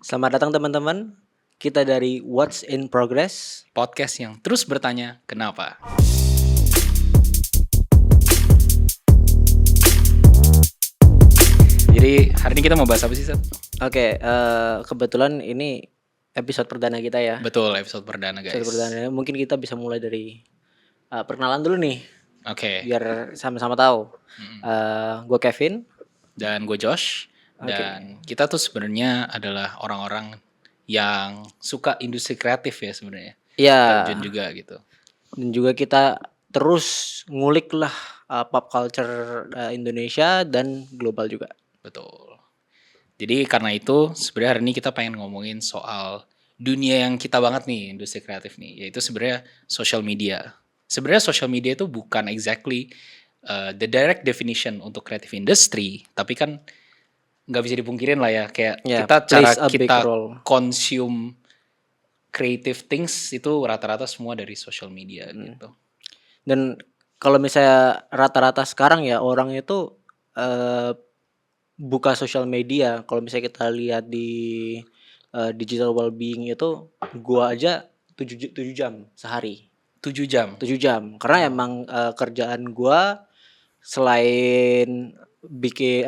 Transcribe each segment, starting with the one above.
Selamat datang teman-teman. Kita dari What's in Progress. Podcast yang terus bertanya kenapa. Jadi hari ini kita mau bahas apa sih, Seth? Oke, kebetulan ini episode perdana kita ya. Betul, episode perdana guys. Episode perdana. Mungkin kita bisa mulai dari perkenalan dulu nih, Oke. biar sama-sama tahu. Gue Kevin. Dan gue Josh. Dan kita tuh sebenarnya adalah orang-orang yang suka industri kreatif ya sebenarnya. Iya. Dan Jun juga gitu. Dan juga kita terus ngulik lah pop culture Indonesia dan global juga. Betul. Jadi karena itu sebenarnya hari ini kita pengen ngomongin soal dunia yang kita banget nih, industri kreatif nih, yaitu sebenarnya social media. Sebenarnya social media itu bukan exactly the direct definition untuk creative industry, tapi kan nggak bisa dipungkirin lah ya, kayak Yeah, kita cara plays a big kita role. consume creative things itu rata-rata semua dari social media gitu. Dan kalau misalnya rata-rata sekarang ya orang itu buka sosial media. Kalau misalnya kita lihat di digital well-being itu, gua aja 7 jam sehari. 7 jam. 7 jam. Karena emang kerjaan gua selain bikin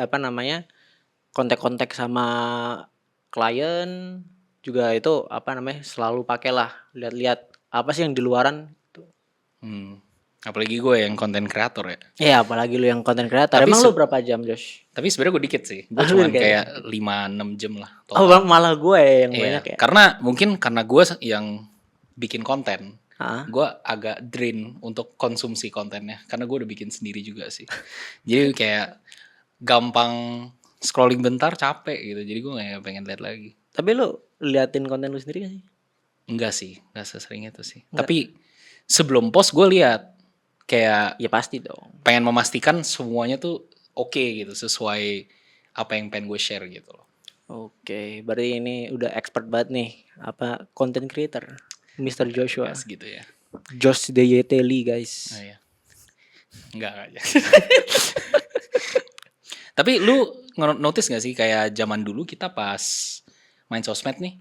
kontak-kontak sama klien, juga itu selalu pakailah lihat-lihat apa sih yang di luaran. Apalagi gue yang content creator ya. Ya apalagi lu yang content creator. Tapi Emang lu berapa jam, Josh? Tapi sebenarnya gue dikit sih. Gue Ah, cuma lu dikit. kayak 5-6 jam lah Oh, total. malah gue yang Iya, banyak ya. karena gue yang bikin konten. Hah? Gue agak drain untuk konsumsi kontennya karena gue udah bikin sendiri juga sih. Jadi kayak gampang scrolling bentar capek gitu. Jadi gue kayak pengen lihat lagi. Tapi lu liatin konten lu sendiri gak sih? Enggak sih, enggak sesering itu sih. Tapi sebelum post gue lihat kayak Ya pasti dong. pengen memastikan semuanya tuh oke gitu, sesuai apa yang pengen gue share gitu loh. Oke, berarti ini udah expert banget nih content creator, Mr. Joshua. Yes, gitu ya. Josh Deyeteli guys. Iya. Enggak aja. Tapi lu notice gak sih kayak zaman dulu kita pas main sosmed nih,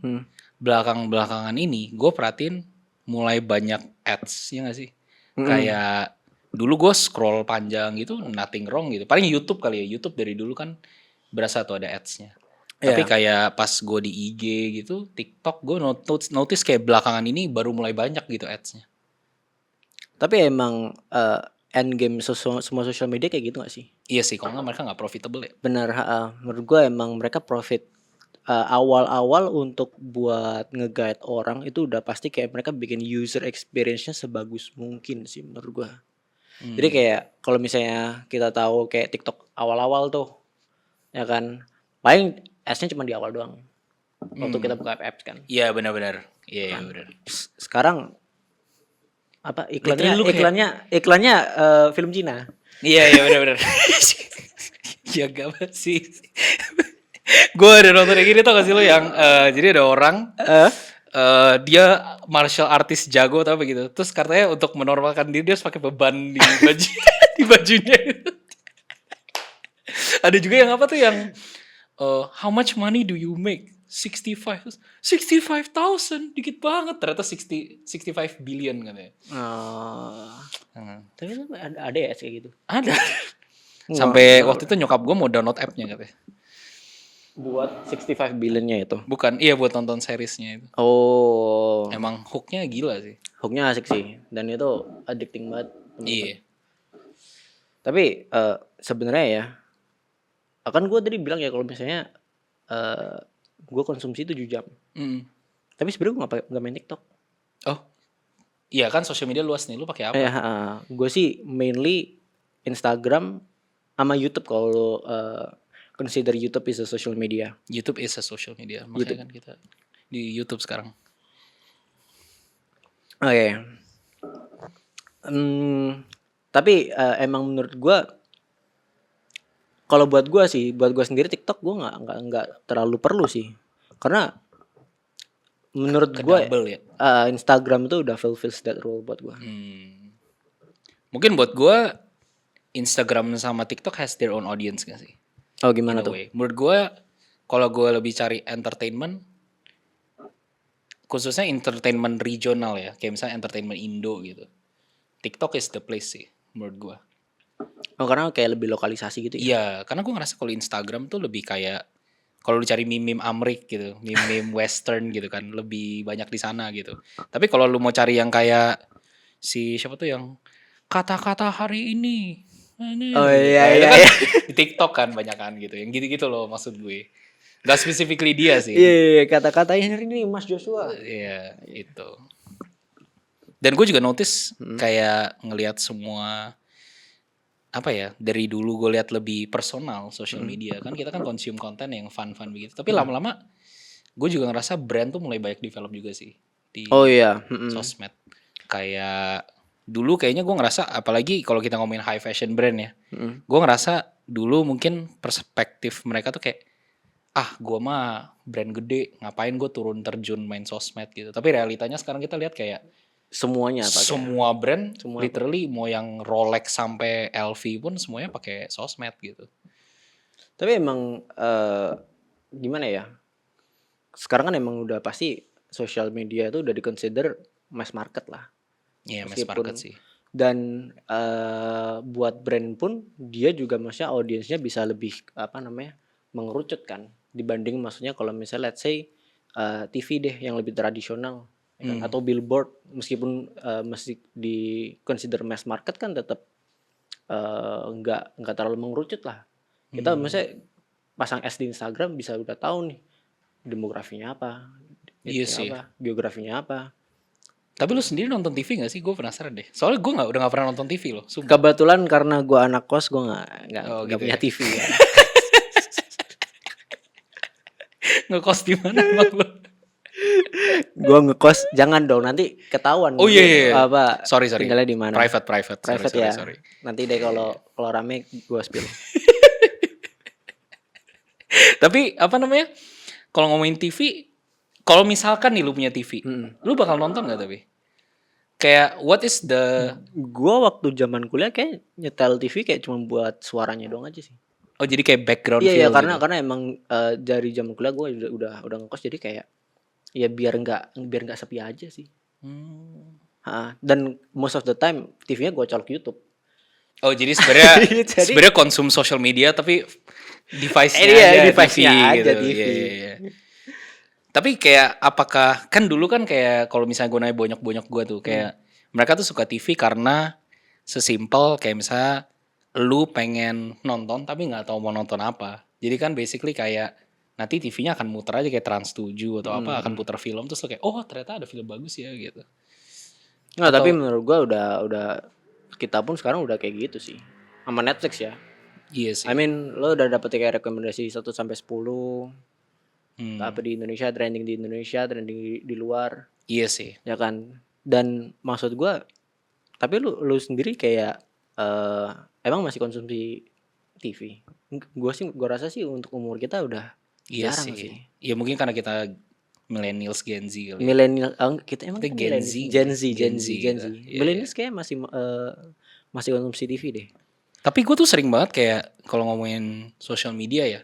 belakangan ini gue perhatiin mulai banyak ads, ya gak sih? Kayak dulu gue scroll panjang gitu, nothing wrong gitu. Paling YouTube kali ya, YouTube dari dulu kan berasa tuh ada ads-nya. Tapi kayak pas gue di IG gitu, TikTok, gue notice kayak belakangan ini baru mulai banyak gitu ads-nya. Tapi emang end game semua social media kayak gitu gak sih? Iya sih, kalau nggak mereka nggak profitable ya. Benar, menurut gue emang mereka profit awal-awal untuk buat nge-guide orang itu udah pasti kayak mereka bikin user experience-nya sebagus mungkin sih menurut gue. Jadi kayak kalau misalnya kita tahu kayak TikTok awal-awal tuh, ya kan, paling ads-nya cuma di awal doang. Waktu kita buka apps kan. Iya benar-benar. Iya benar. Sekarang iklannya film Cina. Iya benar-benar. Ya gak sih. Gue ada nonton kayak gini tau gak sih lo yang jadi ada orang dia martial artist jago atau apa gitu. Terus katanya untuk menormalkan diri dia harus pakai beban di baju di bajunya. Ada juga yang apa tuh yang how much money do you make? 65,000 dikit banget, ternyata 65 billion katanya. Tapi itu ada ya kayak gitu. Ada. Sampai waktu itu nyokap gue mau download app-nya katanya. Buat 65 billion-nya itu. Bukan, iya buat nonton seriesnya itu. Oh. Emang hooknya gila sih. Hooknya asik sih, dan itu addicting banget. Iya. Tapi sebenarnya ya, akan gue tadi bilang ya kalau misalnya gue konsumsi 7 jam. Tapi sebenarnya gue nggak main TikTok. Oh, iya kan sosial media luas nih. Lu pakai apa? Gue sih mainly Instagram sama YouTube kalau lo consider YouTube is a social media. YouTube is a social media. Makanya kan kita di YouTube sekarang. Oke. Tapi emang menurut gue, kalau buat gue sendiri TikTok gue nggak terlalu perlu sih, karena menurut gue Instagram itu udah fulfills that role buat gue. Mungkin buat gue Instagram sama TikTok has their own audience gak sih? Oh gimana tuh? Menurut gue kalau gue lebih cari entertainment, khususnya entertainment regional ya, kayak misalnya entertainment Indo gitu. TikTok is the place sih menurut gua. Oh, karena kayak lebih lokalisasi gitu ya. Iya, karena gua ngerasa kalau Instagram tuh lebih kayak kalau lu cari meme Amrik gitu, meme Western gitu kan, lebih banyak di sana gitu. Tapi kalau lu mau cari yang kayak si siapa tuh yang kata-kata hari ini, Oh gitu. iya Nah, itu iya kan iya. di TikTok kan banyak kan gitu, yang gitu-gitu loh maksud gue. Gak specifically dia Iya, sih. iya, kata-katanya ini Mas Joshua. Iya, itu. Dan gue juga notice Mm. kayak ngelihat semua apa ya, dari dulu gue lihat lebih personal social media kan, kita kan consume konten yang fun-fun begitu. Tapi lama-lama gue juga ngerasa brand tuh mulai banyak develop juga sih Oh di iya. sosmed. Kayak dulu kayaknya gue ngerasa, apalagi kalau kita ngomongin high fashion brand ya, gue ngerasa dulu mungkin perspektif mereka tuh kayak, ah gue mah brand gede, ngapain gue turun terjun main sosmed gitu. Tapi realitanya sekarang kita lihat kayak Semuanya pakai. semua brand Semua literally mau yang Rolex sampai LV pun semuanya pakai sosmed gitu. Tapi emang gimana ya? Sekarang kan emang udah pasti social media itu udah dikonsider mass market lah. Iya, mass market Meskipun sih. dan buat brand pun dia juga maksudnya audiensnya bisa lebih apa namanya mengerucut kan dibanding maksudnya kalau misalnya let's say TV deh yang lebih tradisional ya kan? Atau billboard meskipun masih di consider mass market kan tetap nggak terlalu mengerucut lah. Kita misalnya pasang ads di Instagram bisa udah tahu nih demografinya apa, Iya itunya sih. apa, biografinya apa. Tapi lu sendiri nonton TV gak sih? Gue penasaran deh. Soalnya gue udah gak pernah nonton TV loh, sumpah. Kebetulan karena gue anak kos, gue Oh nggak gitu punya ya. TV ya. Ngekos di mana emang lu? Gue ngekos, jangan dong nanti ketahuan. Oh iya, iya. Apa Sorry. tinggalnya di mana? Private. Private Sorry, ya. sorry. Nanti deh kalau rame gue spill. Tapi apa namanya? Kalau ngomongin TV, kalau misalkan nih lu punya TV, lu bakal nonton gak tapi? Kayak what is the Gue waktu zaman kuliah kayak nyetel TV kayak cuma buat suaranya doang aja sih. oh jadi kayak background Iya ya feel karena gitu. emang dari zaman kuliah gue udah ngekos jadi kayak ya biar nggak sepi aja sih. Dan most of the time TV-nya gue colok YouTube. Oh jadi sebenarnya Jadi konsum social media tapi device-nya iya aja device-nya TV aja gitu. TV. Iya. Tapi kayak apakah kan dulu kan kayak kalau misalnya gue nanya bonyok-bonyok gue tuh kayak mereka tuh suka TV karena sesimpel kayak misalnya lu pengen nonton tapi nggak tahu mau nonton apa. Jadi kan basically kayak nanti TV-nya akan muter aja kayak Trans 7 atau apa akan putar film terus lu kayak oh ternyata ada film bagus ya gitu. Nggak, tapi Atau menurut gue udah kita pun sekarang udah kayak gitu sih. Sama Netflix ya. iya I sih. mean lo udah dapet kayak rekomendasi 1 sampai 10 apa di Indonesia, trending di Indonesia, trending di luar, Iya sih. ya kan. Dan maksud gue, tapi lu sendiri kayak emang masih konsumsi TV? Gue rasa sih untuk umur kita udah Iya jarang sih. sih. Ya mungkin karena kita millennials Gen Z kali. Ya. Milenial, kita emang Kita kan Gen milenial, Z. Gen Z. Gitu. Iya, iya. Millennials kayak masih konsumsi TV deh. Tapi gue tuh sering banget kayak kalau ngomongin social media ya,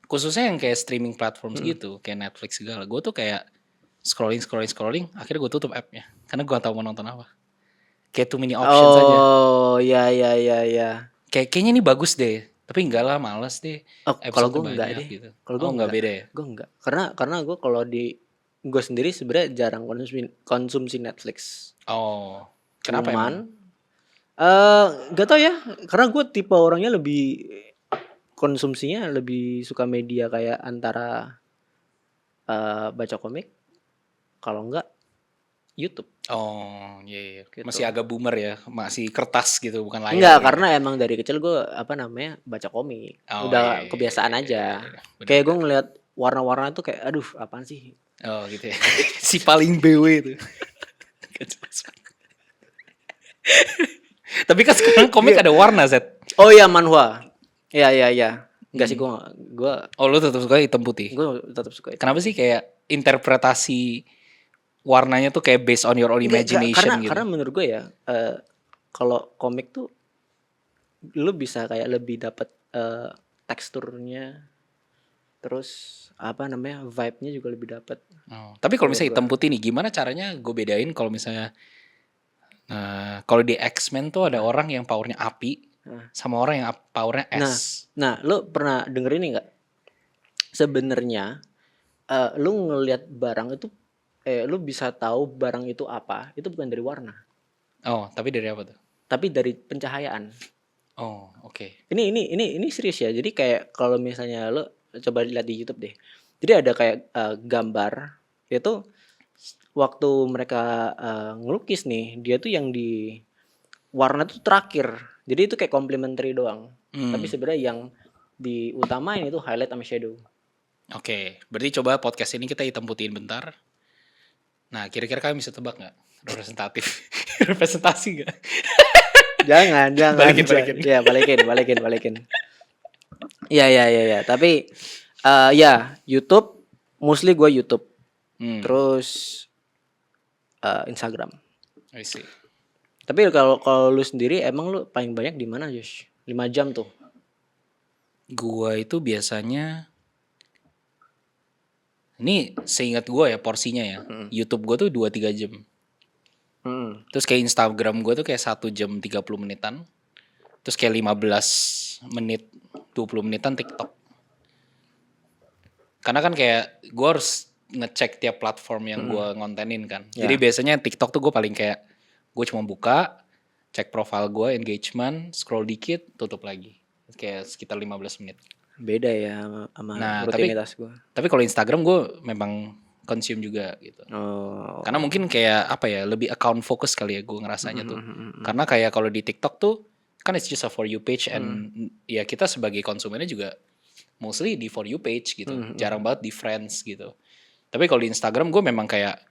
khususnya yang kayak streaming platforms gitu, kayak Netflix segala, gue tuh kayak scrolling, akhirnya gue tutup appnya, karena gue gak tahu mau nonton apa. Kayak too many options aja. Oh ya ya ya ya. Kayaknya ini bagus deh, tapi enggak lah, males deh. Oh, kalau gue Episode enggak banyak deh. gitu. Kalau gue Oh nggak enggak. beda ya? Gue enggak. Karena gue kalau di gue sendiri sebenarnya jarang konsumsi Netflix. Oh, kenapa emang? Cuman gak tau ya. Karena gue tipe orangnya lebih konsumsinya lebih suka media kayak antara baca komik, kalau enggak YouTube. Oh, iya. Gitu. Masih agak boomer ya, masih kertas gitu, bukan layar. Enggak, gitu. karena emang dari kecil gue baca komik. Oh, Udah iya, kebiasaan iya, aja. iya. Bener. Kayak gue ngeliat warna-warna tuh kayak aduh apaan sih. Oh gitu ya. Si paling BW itu. Gak jelas banget. Tapi kan sekarang komik ada warna, Zet. Oh iya manhwa. Iya. Enggak sih gue Oh lu tetap suka hitam putih? tetap suka itu. Kenapa sih kayak interpretasi warnanya tuh kayak based on your own imagination gitu? Karena menurut gue ya kalau komik tuh lu bisa kayak lebih dapat teksturnya terus apa namanya, vibe-nya juga lebih dapat. Tapi kalau Menurut misalnya gua. hitam putih nih, gimana caranya gue bedain kalau misalnya kalau di X-Men tuh ada orang yang powernya api sama orang yang powernya Nah, es. lu pernah denger ini nggak? Sebenarnya lu ngelihat barang itu lu bisa tahu barang itu apa, itu bukan dari warna, Oh, tapi dari apa tuh? tapi dari pencahayaan. Oh, oke. Ini serius ya. Jadi kayak kalau misalnya lu coba lihat di YouTube deh. Jadi ada kayak gambar itu waktu mereka ngelukis nih, dia tuh yang di warna tuh terakhir. Jadi itu kayak complementary doang. Tapi sebenarnya yang diutamain itu highlight sama shadow. Oke, berarti coba podcast ini kita hitam putihin bentar. Nah, kira-kira kalian bisa tebak nggak? Representatif, representasi nggak? Jangan. Balikin. Ya, balikin. Ya. Tapi ya YouTube, mostly gue YouTube. Terus Instagram. I see. Tapi kalau lu sendiri emang lu paling banyak di mana, Josh? 5 jam tuh. Gua itu biasanya ini seingat gua ya porsinya ya. YouTube gua tuh 2-3 jam. Terus kayak Instagram gua tuh kayak 1 jam 30 menitan. Terus kayak 15 menit 20 menitan TikTok. Karena kan kayak gue harus ngecek tiap platform yang gue ngontenin kan. Jadi biasanya TikTok tuh gue paling kayak gue cuma buka, cek profile gue, engagement, scroll dikit, tutup lagi. Kayak sekitar 15 menit. Beda ya sama rutinitas gue. Tapi kalau Instagram gue memang consume juga gitu. Oh. Karena mungkin kayak apa ya, lebih account focus kali ya gue ngerasanya tuh. Karena kayak kalau di TikTok tuh kan it's just a for you page and ya kita sebagai konsumennya juga mostly di for you page gitu, jarang banget di friends gitu. Tapi kalau di Instagram gue memang kayak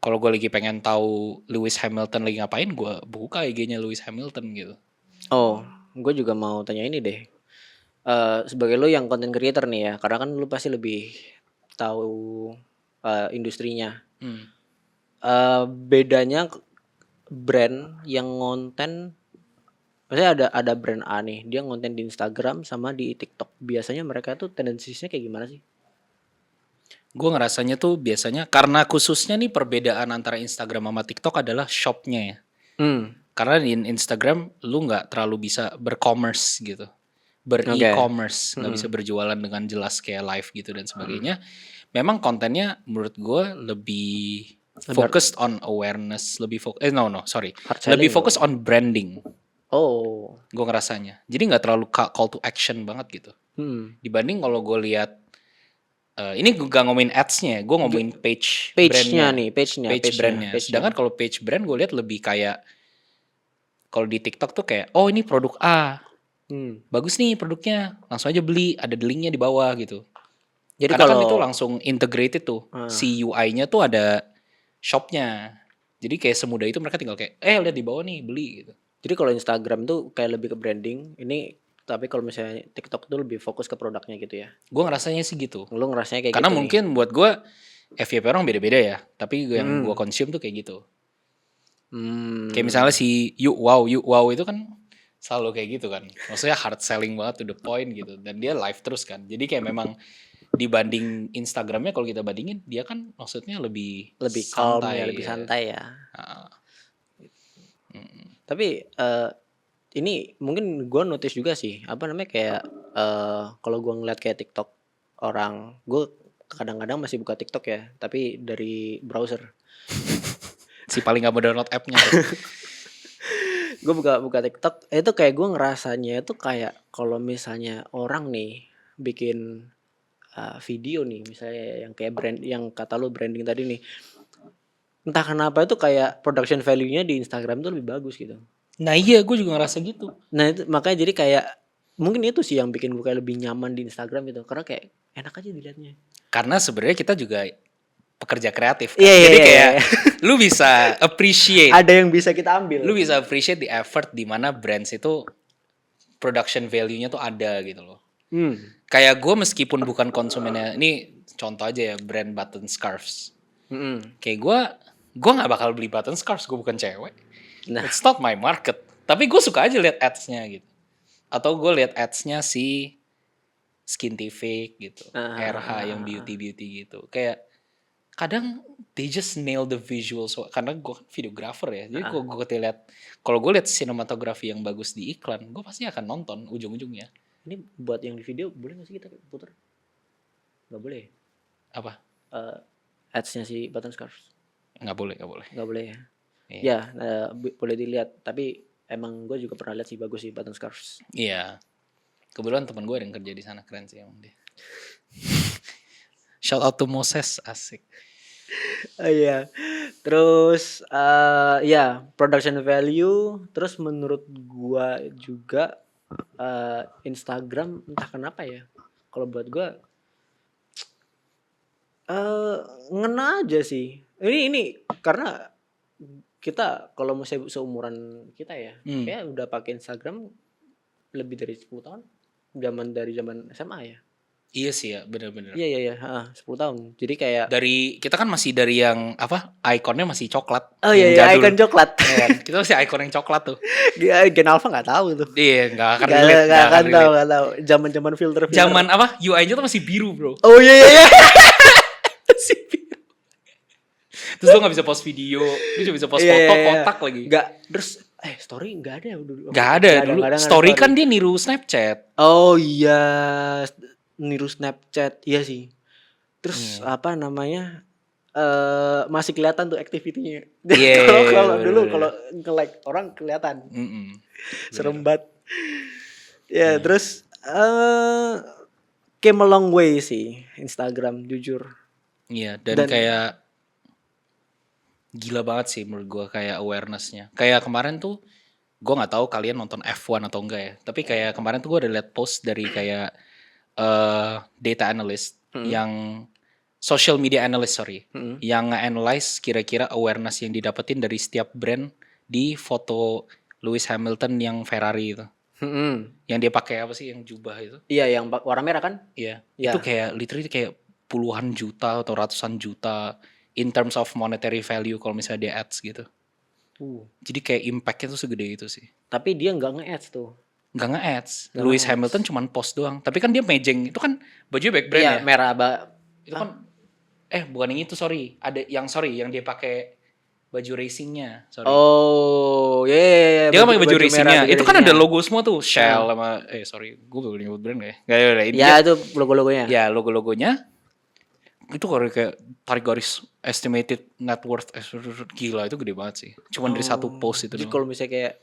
kalau gue lagi pengen tahu Lewis Hamilton lagi ngapain, gue buka IG-nya Lewis Hamilton gitu. Oh, gue juga mau tanya ini deh. Sebagai lo yang content creator nih ya, karena kan lo pasti lebih tahu industrinya. Bedanya brand yang ngonten, maksudnya ada brand A nih, dia ngonten di Instagram sama di TikTok. Biasanya mereka tuh tendensinya kayak gimana sih? Gue ngerasanya tuh biasanya karena khususnya nih perbedaan antara Instagram sama TikTok adalah shopnya ya. Karena di Instagram lu nggak terlalu bisa bercommerce gitu, ber-e-commerce, nggak bisa berjualan dengan jelas kayak live gitu dan sebagainya. Memang kontennya menurut gue lebih focused on awareness, lebih lebih fokus on branding. Oh, Gue ngerasanya. Jadi nggak terlalu call to action banget gitu. Dibanding kalau gue lihat ini gue gak ngomongin ads-nya, gue ngomongin page-nya nih, page brandnya. Sedangkan kalau page brand gue lihat lebih kayak kalau di TikTok tuh kayak oh ini produk A, bagus nih produknya, langsung aja beli, ada linknya di bawah gitu. Jadi karena kan itu langsung integrated tuh, si UI-nya tuh ada shopnya. Jadi kayak semudah itu mereka tinggal kayak lihat di bawah nih beli gitu. Jadi kalau Instagram tuh kayak lebih ke branding, ini tapi kalau misalnya TikTok tuh lebih fokus ke produknya gitu ya. Gue ngerasanya sih gitu. Lu ngerasanya kayak karena gitu mungkin nih. Buat gue FYP orang beda-beda ya, tapi yang gue consume tuh kayak gitu. Kayak misalnya si you wow itu kan selalu kayak gitu kan. Maksudnya hard selling banget to the point gitu. Dan dia live terus kan. Jadi kayak memang dibanding Instagramnya kalau kita bandingin dia kan maksudnya lebih calm santai ya, lebih santai ya. Tapi ini mungkin gue notice juga sih, apa namanya kayak kalau gue ngeliat kayak TikTok orang, gue kadang-kadang masih buka TikTok ya, tapi dari browser. Si paling gak mau download app-nya. Gue buka TikTok, itu kayak gue ngerasanya itu kayak kalau misalnya orang nih bikin video nih, misalnya yang kayak brand, yang kata lu branding tadi nih, entah kenapa itu kayak production value-nya di Instagram tuh lebih bagus gitu. Nah iya, gue juga ngerasa gitu. Nah itu makanya jadi kayak mungkin itu sih yang bikin gue kayak lebih nyaman di Instagram gitu, karena kayak enak aja dilihatnya. Karena sebenarnya kita juga pekerja kreatif kan. Jadi kayak lu bisa appreciate. Ada yang bisa kita ambil. Lu bisa appreciate the effort di mana brands itu production value-nya tuh ada gitu loh. Kayak gue meskipun bukan konsumennya, ini contoh aja ya brand button scarves. Kayak gue nggak bakal beli button scarves, gue bukan cewek. Nah. It's not my market. Tapi gue suka aja lihat ads-nya gitu. Atau gue lihat ads-nya si Skintific gitu, RH yang beauty gitu. Kayak kadang they just nail the visual, so karena gue kan videographer ya, jadi kalau gue lihat sinematografi yang bagus di iklan, gue pasti akan nonton ujung-ujungnya. Ini buat yang di video boleh nggak sih kita putar? Nggak boleh. Apa? Ads-nya si Button Scarf. Nggak boleh ya. Ya, boleh dilihat. Tapi emang gue juga pernah lihat sih, bagus sih Button Scarf. Iya. Kebetulan teman gue ada yang kerja di sana, keren sih emang dia. Shout out to Moses, asik. Iya. Terus ya production value. Terus menurut gua juga Instagram entah kenapa ya. Kalau buat gua ngena aja sih. Ini karena kita kalau mau seumuran kita ya, kayak udah pakai Instagram lebih dari 10 tahun. Dari zaman SMA ya. Iya sih ya, benar-benar. Iya, 10 tahun. Jadi kayak kita kan masih dari yang apa? Ikonnya masih coklat. Oh iya, ikon coklat. Ya, kita masih ikon yang coklat tuh. Gen Alpha nggak tahu tuh. Iya, nggak akan tahu. Zaman filter. Zaman apa? UI-nya tuh masih biru, bro. Oh iya. Masih biru. Terus lo nggak bisa post video, lu cuma bisa post foto kotak lagi. Nggak. Terus story nggak ada dulu. Nggak ada dulu. Story kan dia niru Snapchat. Oh iya. Niru Snapchat, iya sih. Terus apa namanya, masih kelihatan tuh activity-nya. Kalau dulu kalau nge-like orang kelihatan. Serem banget. Ya terus came a long way sih Instagram, jujur. Iya, dan kayak gila banget sih menurut gue kayak awareness-nya. Kayak kemarin tuh gue nggak tahu kalian nonton F1 atau enggak ya, tapi kayak kemarin tuh gue ada liat post dari kayak data analyst yang social media analyst yang nge-analyze kira-kira awareness yang didapetin dari setiap brand di foto Lewis Hamilton yang Ferrari itu. Yang dia pakai apa sih yang jubah itu? Iya, yang warna merah kan? Iya. Itu kayak literally kayak puluhan juta atau ratusan juta in terms of monetary value kalau misalnya dia ads gitu. Jadi kayak impactnya tuh segede itu sih. Tapi dia nggak nge-ads tuh. Nggak nge-ads. Lewis Hamilton cuman post doang. Tapi kan dia mejeng. Itu kan bajunya back brand ya. Iya, merah. Itu kan bukan yang itu, sorry. Ada yang yang dia pakai baju racingnya. Sorry. Oh, iya. Dia kan pakai baju racingnya. Itu kan ada logo semua tuh. Shell sama sorry, gue belum nyebut brand gak ya? Ya itu logo-logonya. Ya logo-logonya. Itu kayak tarik garis estimated net worth. Gila, itu gede banget sih. Cuman dari satu post itu. Jadi kalau misalnya kayak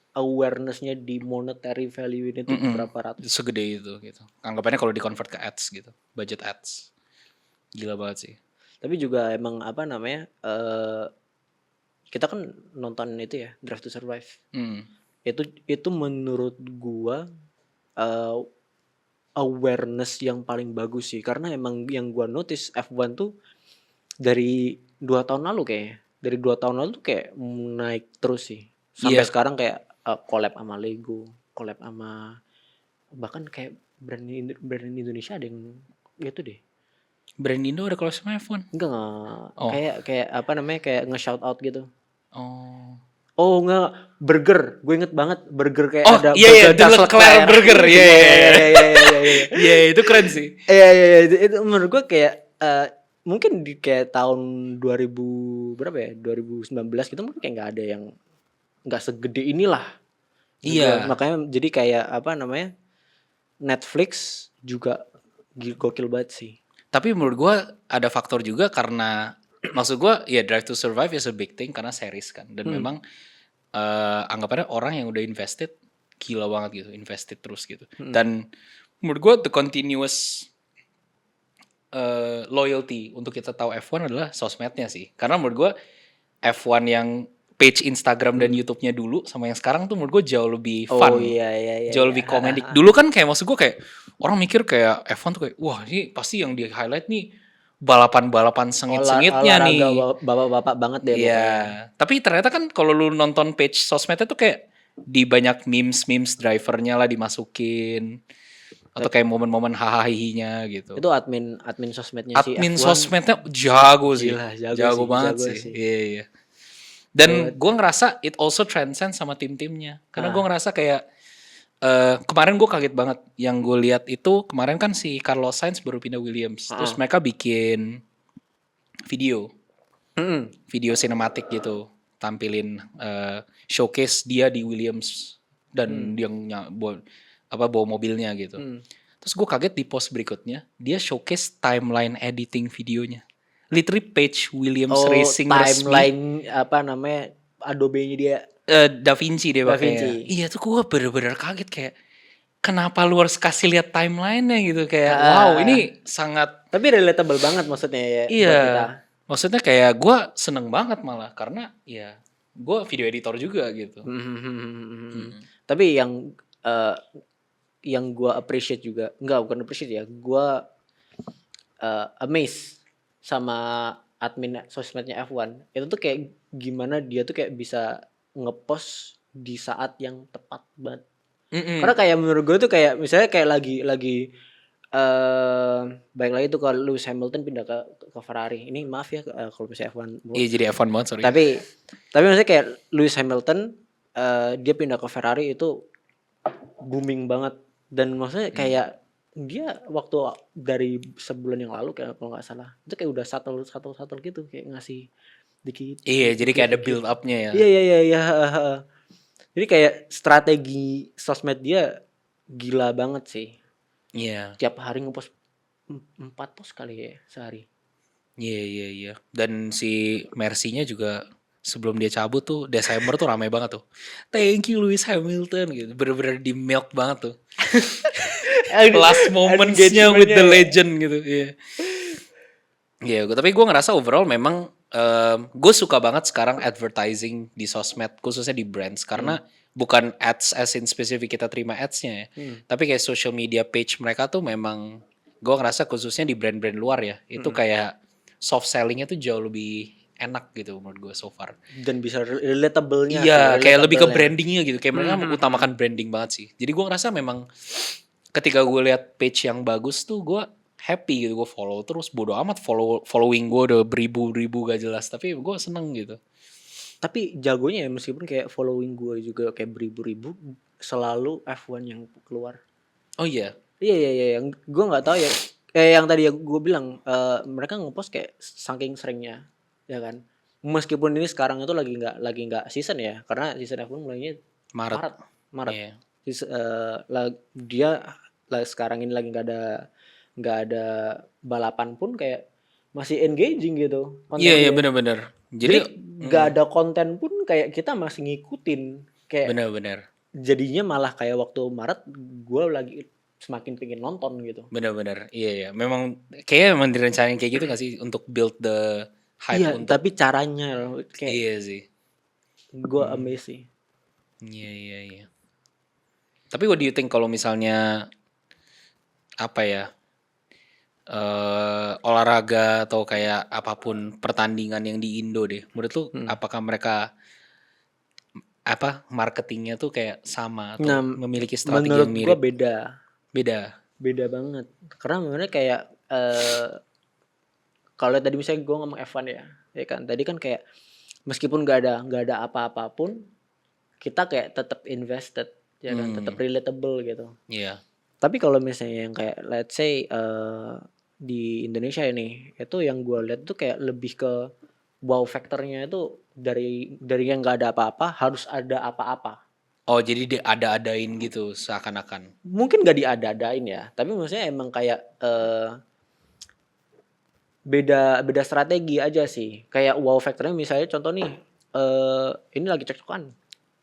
awareness-nya di monetary value ini tuh berapa ratus? Segede itu gitu. Anggapannya kalau di-convert ke ads gitu. Budget ads. Gila banget sih. Tapi juga emang apa namanya, kita kan nonton itu ya, Drive to Survive. Itu menurut gua awareness yang paling bagus sih. Karena emang yang gua notice F1 tuh dari 2 tahun lalu kayaknya. Dari 2 tahun lalu tuh kayak naik terus sih. Sampai sekarang kayak collab sama Lego, collab sama bahkan kayak brand Indonesia ada yang gitu deh. Brand Indo ada collab sama F1? Enggak. Kayak apa namanya, kayak nge-shout out gitu. Oh enggak, burger. Gue inget banget burger kayak ada burger Leclerc burger. Iya, itu keren sih. Iya, itu menurut gue kayak mungkin di kayak tahun 2000 berapa ya? 2019 gitu mungkin kayak enggak ada yang enggak segede inilah. Iya. Makanya jadi kayak apa namanya? Netflix juga gokil banget sih. Tapi menurut gue ada faktor juga karena maksud gue ya Drive to Survive is a big thing karena series kan. Dan memang anggapannya orang yang udah invested gila banget gitu, invested terus gitu. Dan menurut gue the continuous loyalty untuk kita tahu F1 adalah sosmednya sih. Karena menurut gue F1 yang page Instagram dan YouTube-nya dulu sama yang sekarang tuh menurut gue jauh lebih fun. Jauh lebih komedik. Dulu kan kayak maksud gue kayak orang mikir kayak F1 tuh kayak wah ini pasti yang di highlight nih balapan-balapan sengit-sengitnya nih. Bapak-bapak banget deh. Iya. Tapi ternyata kan kalau lu nonton page sosmednya tuh kayak di banyak memes drivernya lah dimasukin. Atau kayak momen-momen hahaha gitu. Itu admin sosmednya si F1. Admin sosmednya jago sih. Gila, jago banget sih. Iya. Dan gue ngerasa it also transcend sama tim-timnya. Karena gue ngerasa kayak Kemarin gue kaget banget. Yang gue lihat itu kemarin kan si Carlos Sainz baru pindah Williams. Terus mereka bikin video sinematik gitu, tampilin showcase dia di Williams dan dia bawa mobilnya gitu. Terus gue kaget di post berikutnya dia showcase timeline editing videonya. Literally page Williams Racing timeline resmi. apa namanya Adobe-nya dia. DaVinci dia pakai. Iya tuh gue bener-bener kaget kayak kenapa lu harus kasih lihat timeline-nya gitu kayak wow ini sangat. Tapi relatable banget maksudnya ya iya, buat kita. Maksudnya kayak gue seneng banget malah karena ya gue video editor juga gitu. Tapi yang gue appreciate juga bukan appreciate ya, gue amazed sama admin sosmednya F1 itu tuh kayak gimana dia tuh kayak bisa ngepost di saat yang tepat banget. Karena kayak menurut gue tuh kayak misalnya kayak lagi baik lagi tuh kalau Lewis Hamilton pindah ke Ferrari. Ini maaf ya kalau misalnya F1. Iya jadi F1 banget sorry. Tapi maksudnya kayak Lewis Hamilton dia pindah ke Ferrari itu booming banget dan maksudnya kayak dia waktu dari sebulan yang lalu kayak kalau nggak salah itu kayak udah satu gitu kayak ngasih dikit. Iya jadi kayak ada build up-nya ya. Iya. Jadi kayak strategi sosmed dia gila banget sih. Iya. Tiap hari ngepost 4 post kali ya sehari. Iya. Dan si Mercy-nya juga sebelum dia cabut tuh Desember tuh ramai banget tuh. Thank you Lewis Hamilton gitu. Bener-bener di milk banget tuh. Last moments-nya with the legend gitu. Iya. Iya, tapi gue ngerasa overall memang gue suka banget sekarang advertising di sosmed khususnya di brands karena bukan ads as in spesifik kita terima ads-nya ya. Tapi kayak social media page mereka tuh memang gue ngerasa khususnya di brand-brand luar ya. Itu kayak soft selling-nya tuh jauh lebih enak gitu menurut gue so far. Dan bisa relatable-nya. Iya, kayak lebih ke brandingnya gitu. Kayak mereka mengutamakan branding banget sih. Jadi gue ngerasa memang ketika gue lihat page yang bagus tuh gue happy gitu, gue follow terus bodo amat following gue udah beribu-ribu gak jelas tapi gue seneng gitu. Tapi jagonya ya meskipun kayak following gue juga kayak beribu-ribu selalu F1 yang keluar. Oh iya. Iya yang gue nggak tahu ya. Yang tadi yang gue bilang mereka ngepost kayak saking seringnya ya kan. Meskipun ini sekarang itu lagi nggak season ya karena season F1 mulainya Maret. Yeah. Dia sekarang ini lagi nggak ada balapan pun kayak masih engaging gitu. Iya benar-benar. Jadi nggak ada konten pun kayak kita masih ngikutin kayak. Benar-benar. Jadinya malah kayak waktu Maret gue lagi semakin pengen nonton gitu. Benar-benar. Iya. Memang kayaknya memang direncanain kayak gitu nggak sih untuk build the hype. Iya. Tapi caranya kayak. Iya sih. Gue amazed sih. Iya. Tapi what do you think kalau misalnya apa ya olahraga atau kayak apapun pertandingan yang di Indo deh, menurut lu apakah mereka marketingnya tuh kayak sama atau memiliki strategi yang mirip? Menurut gue beda banget karena sebenarnya kayak kalau tadi misalnya gue ngomong F1 ya kan tadi kan kayak meskipun gak ada apa-apapun kita kayak tetap invested ya kan tetap relatable gitu. Iya. Tapi kalau misalnya yang kayak let's say di Indonesia ini itu yang gue lihat tuh kayak lebih ke wow faktornya itu dari yang nggak ada apa-apa harus ada apa-apa. Oh jadi diada-adain gitu seakan-akan. Mungkin gak diada-adain ya, tapi maksudnya emang kayak beda strategi aja sih. Kayak wow faktornya misalnya contoh nih ini lagi cekcokan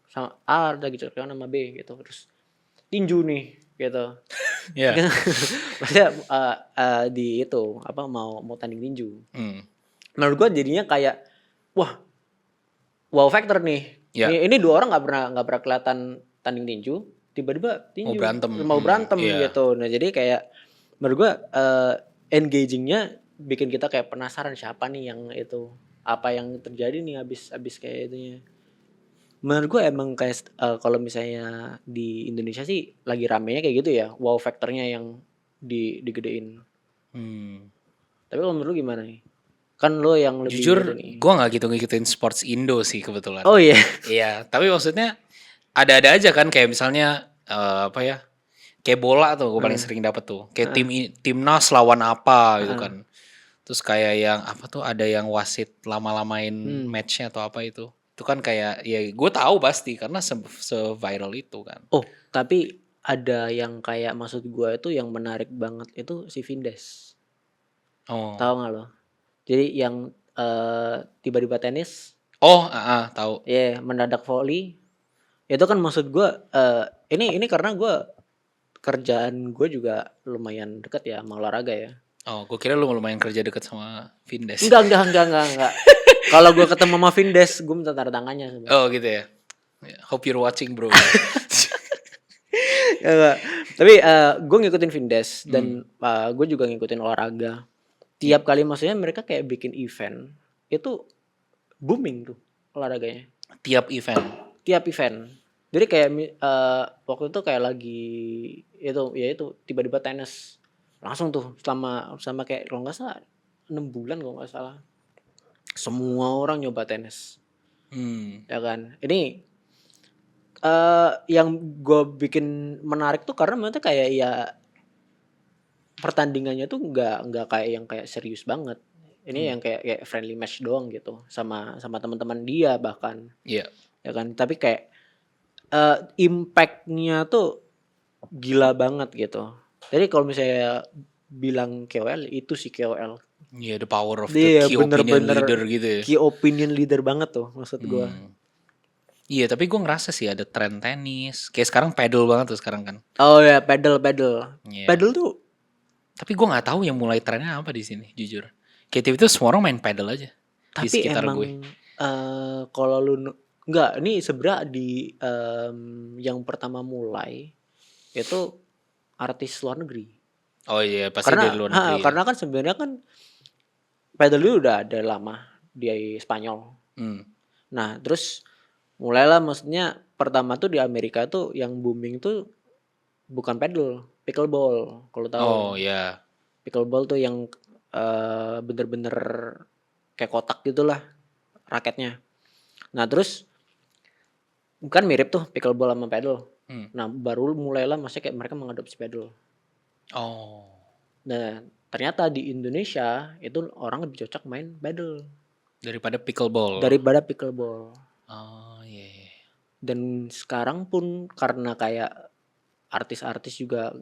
sama A lagi cekcokan sama B gitu terus tinju nih gitu. Iya. Maksudnya di itu mau tanding tinju. Menurut gue jadinya kayak wow factor nih. Yeah. Ini dua orang nggak pernah kelihatan tanding tinju, tiba-tiba tinju mau berantem gitu. Nah jadi kayak menurut gue engagingnya bikin kita kayak penasaran siapa nih yang itu apa yang terjadi nih abis kayak itunya. Menurut gue emang kayak kalau misalnya di Indonesia sih lagi ramenya kayak gitu ya, wow faktornya yang digedein. Tapi kalau menurut lu gimana nih? Kan lo yang lebih jujur gue nggak gitu ngikutin sports Indo sih kebetulan. Oh iya. Iya, tapi maksudnya ada-ada aja kan kayak misalnya apa ya? Kayak bola tuh gue paling sering dapet tuh. Kayak timnas lawan apa gitu kan. Terus kayak yang apa tuh ada yang wasit lama-lamain matchnya atau apa itu. Itu kan kayak ya gue tahu pasti karena se-viral itu kan. Oh, tapi ada yang kayak maksud gue itu yang menarik banget itu si Vindes. Oh. Tahu nggak lo? Jadi yang tiba-tiba tenis, Oh, tahu. ya mendadak volley. Itu kan maksud gue ini karena gue kerjaan gue juga lumayan dekat ya sama olahraga ya. Oh, gue kira lu lumayan kerja deket sama Vindes. Enggak. Kalau gue ketemu sama Vindes, gue minta tanda tangannya sebenarnya. Oh gitu ya. Hope you're watching bro. Enggak. Tapi gue ngikutin Vindes dan gue juga ngikutin olahraga. Tiap kali maksudnya mereka kayak bikin event itu booming tuh olahraganya. Tiap event. Jadi kayak waktu itu kayak lagi itu tiba-tiba tenis langsung tuh sama kayak kalau nggak salah 6 bulan kalau nggak salah semua orang nyoba tenis. Ya kan. Ini yang gue bikin menarik tuh karena mereka kayak ya pertandingannya tuh nggak kayak yang kayak serius banget. Ini yang kayak friendly match doang gitu sama teman-teman dia bahkan. Iya. Ya kan. Tapi kayak impact-nya tuh gila banget gitu. Jadi kalau misalnya bilang KOL itu sih KOL. Iya, the power of the key opinion leader gitu ya. Key opinion leader banget tuh maksud gue. Iya, tapi gue ngerasa sih ada tren tenis. Kayak sekarang paddle banget tuh sekarang kan. Oh ya, paddle. Yeah. Paddle tuh. Tapi gue nggak tahu yang mulai trennya apa di sini, jujur. Kayak tiba itu semua orang main paddle aja. Tapi di sekitar emang gue. Kalau lu enggak, ini sebenarnya di yang pertama mulai itu artis luar negeri. Oh iya, pasti dari luar negeri. Karena kan sebenarnya kan paddle itu udah ada lama di Spanyol. Nah, terus mulailah maksudnya pertama tuh di Amerika tuh yang booming tuh bukan paddle, pickleball kalau tahu. Oh iya. Pickleball tuh yang bener-bener kayak kotak gitulah raketnya. Nah, terus kan mirip tuh pickleball sama paddle. Nah, baru mulailah maksudnya kayak mereka mengadopsi paddle. Oh. Nah, ternyata di Indonesia itu orang lebih cocok main paddle daripada pickleball. Oh iya. Dan sekarang pun karena kayak artis-artis juga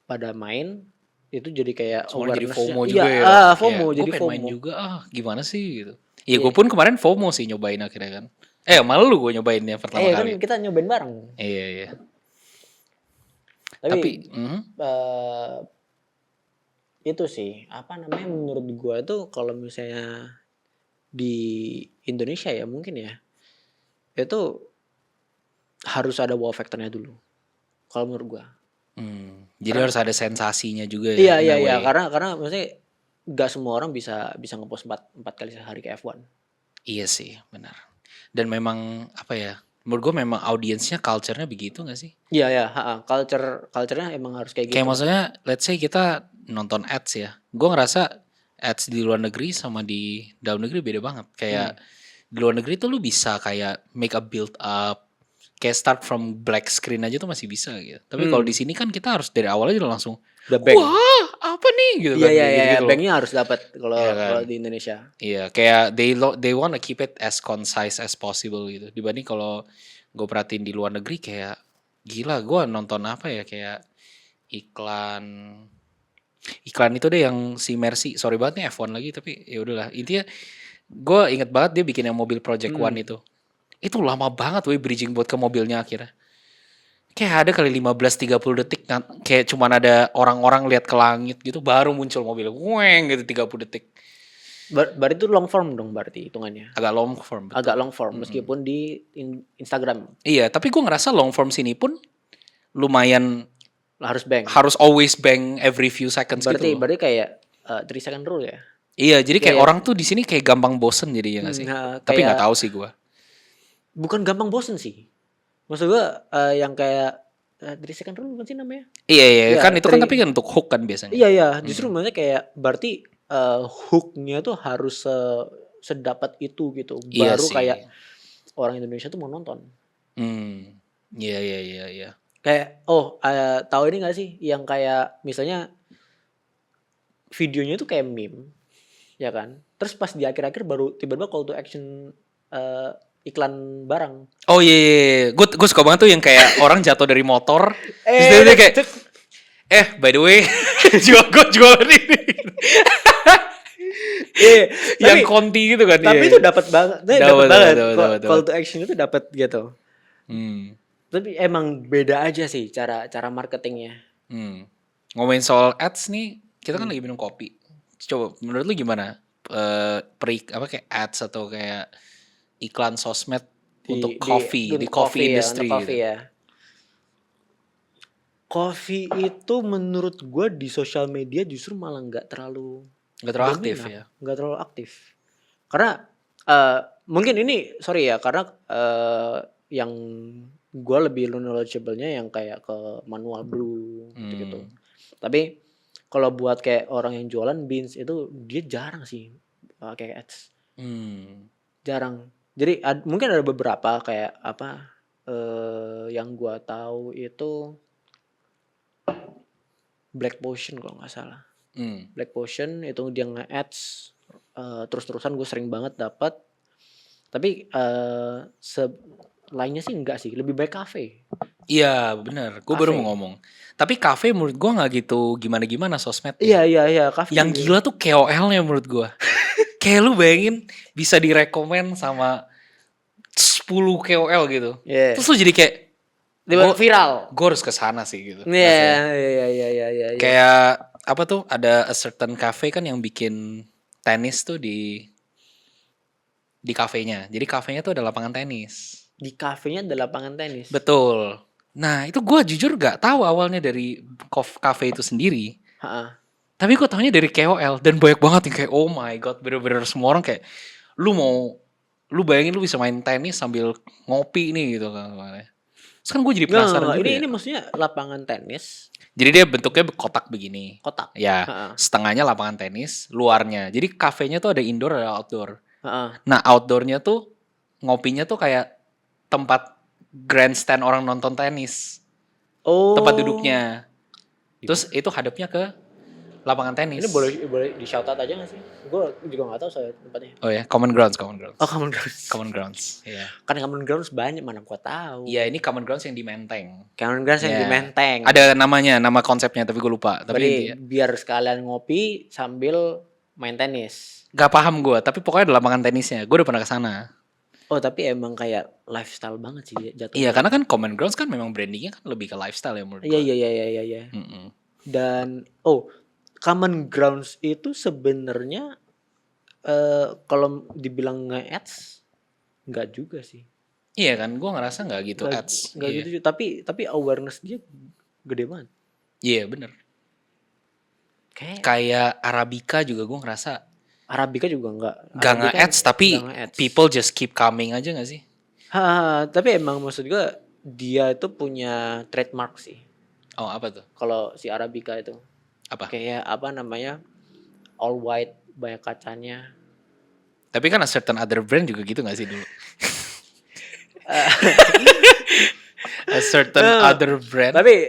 pada main itu jadi kayak soalnya jadi FOMO awareness-nya. juga Iya, ya. FOMO Gue jadi pengen FOMO. main juga gimana sih gitu. Iya, gue pun kemarin FOMO sih nyobain akhirnya kan. Malah lu gue nyobainnya pertama kali. Kan kita nyobain bareng. Iya. Tapi itu sih apa namanya menurut gue tuh kalau misalnya di Indonesia ya mungkin ya itu harus ada wow factornya dulu kalau menurut gue. Jadi harus ada sensasinya juga ya. Iya karena maksudnya nggak semua orang bisa ngepost 4 kali sehari ke F1. Iya sih, benar. Dan memang apa ya? Menurut gue memang audiensnya culture-nya begitu gak sih? Iya, culture-nya emang harus kayak gitu. Kayak maksudnya, let's say kita nonton ads ya. Gue ngerasa ads di luar negeri sama di dalam negeri beda banget. Kayak di luar negeri tuh lu bisa kayak make a build up, kayak start from black screen aja tuh masih bisa gitu. Tapi kalau di sini kan kita harus dari awal aja langsung wah apa nih gitu kan. Iya, banknya harus dapat kalau di Indonesia. Iya, kayak they wanna keep it as concise as possible gitu. Dibanding kalau gue perhatiin di luar negeri kayak gila, gue nonton apa ya kayak iklan itu deh yang si Mercy, sorry banget nih F1 lagi tapi ya udahlah. Intinya gue inget banget dia bikin yang mobil Project One itu lama banget bridging buat ke mobilnya akhirnya. Kayak ada kali 15-30 detik kayak cuman ada orang-orang lihat ke langit gitu baru muncul mobil. Weng gitu 30 detik. Berarti itu long form dong berarti hitungannya. Agak long form. Betul. Agak long form meskipun di Instagram. Iya, tapi gue ngerasa long form sini pun lumayan harus always bang every few seconds gitu. Berarti kayak 3 second rule ya. Iya, jadi kayak orang tuh di sini kayak gampang bosen jadinya nggak sih? Tapi nggak tahu sih gue. Bukan gampang bosen sih. Maksud gue yang kayak 3 second rule bukan sih namanya? Iya, kan itu kan tapi kan untuk hook kan biasanya. Iya, justru maksudnya kayak berarti hooknya tuh harus sedapat itu gitu. Baru kayak orang Indonesia tuh mau nonton. Iya. Kayak tahu ini nggak sih yang kayak misalnya videonya tuh kayak meme, ya kan? Terus pas di akhir-akhir baru tiba-tiba call to action iklan barang. Oh iya, gue suka banget tuh yang kayak orang jatuh dari motor, terus dia kayak, by the way, gue jualan ini. Yang Tapi konti gitu kan. tapi itu dapat banget. Dapat banget. Dapat. Call to action itu dapat gitu. Hmm. Tapi emang beda aja sih cara marketingnya. Ngomongin soal ads nih, kita kan lagi minum kopi. Coba menurut lu gimana? Kayak ads atau kayak iklan sosmed untuk coffee di coffee industry ya, coffee gitu. ya. Coffee itu menurut gue di sosial media justru malah nggak terlalu aktif ya. Nggak terlalu aktif. Karena mungkin ini sorry ya, karena yang gue lebih knowledgeable-nya yang kayak ke manual brew gitu. Tapi kalau buat kayak orang yang jualan beans itu dia jarang sih pakai ads. Jarang. Jadi mungkin ada beberapa kayak yang gue tahu itu Black Potion kalau nggak salah. Black Potion itu dia nge-ads terus-terusan, gue sering banget dapat. Tapi lainnya sih enggak sih, lebih baik kafe. Iya benar, gue baru mau ngomong. Tapi kafe menurut gue nggak gitu gimana sosmed. Iya kafe. Yang gila tuh KOL-nya menurut gue. Kayak lu bayangin bisa direkomend sama 10 KOL gitu. Yeah. Terus lu jadi kayak viral. Gue harus kesana sih gitu. Iya. Kayak apa tuh, ada a certain cafe kan yang bikin tenis tuh di kafenya. Jadi kafenya tuh ada lapangan tenis. Di kafenya ada lapangan tenis. Betul. Nah itu gue jujur gak tahu awalnya dari kafe itu sendiri. Tapi gue tahunya dari KOL. Dan banyak banget yang kayak oh my god, bener-bener semua orang kayak lu bayangin lu bisa main tenis sambil ngopi nih gitu kan. Terus kan gue jadi penasaran juga. Ini maksudnya lapangan tenis. Jadi dia bentuknya kotak begini. Kotak. Ya, setengahnya lapangan tenis, luarnya. Jadi kafenya tuh ada indoor ada outdoor. Nah outdoornya tuh ngopinya tuh kayak tempat grandstand orang nonton tenis. Tempat duduknya. Terus itu hadapnya ke lapangan tenis. Ini boleh di shout out aja gak sih? Gue juga gak tahu soal tempatnya. Oh ya, Common Grounds. Oh Common Grounds. Common Grounds. Iya. Kan Common Grounds banyak, mana gue tahu. Iya, ini Common Grounds yang di Menteng. Common Grounds yang di Menteng. Ada nama konsepnya tapi gue lupa. Tapi biar sekalian ngopi sambil main tenis. Gak paham gue, tapi pokoknya ada lapangan tenisnya. Gue udah pernah kesana. Oh tapi emang kayak lifestyle banget sih jatuhnya. Iya, karena kan Common Grounds kan memang brandingnya kan lebih ke lifestyle ya menurut gue. Iya. Dan Common Grounds itu sebenarnya kalau dibilang nge-ads nggak juga sih. Iya kan, gue ngerasa nggak gitu ads. Nggak gitu, tapi awareness dia gede banget. Iya bener. Kayak Arabica juga gue ngerasa. Arabica juga nggak nge-ads tapi people just keep coming aja nggak sih? Tapi emang maksud gue dia itu punya trademark sih. Oh apa tuh? Kalau si Arabica itu. Apa? Kayak apa namanya, all white, banyak kacanya. Tapi kan a certain other brand juga gitu gak sih dulu? A certain other brand. Tapi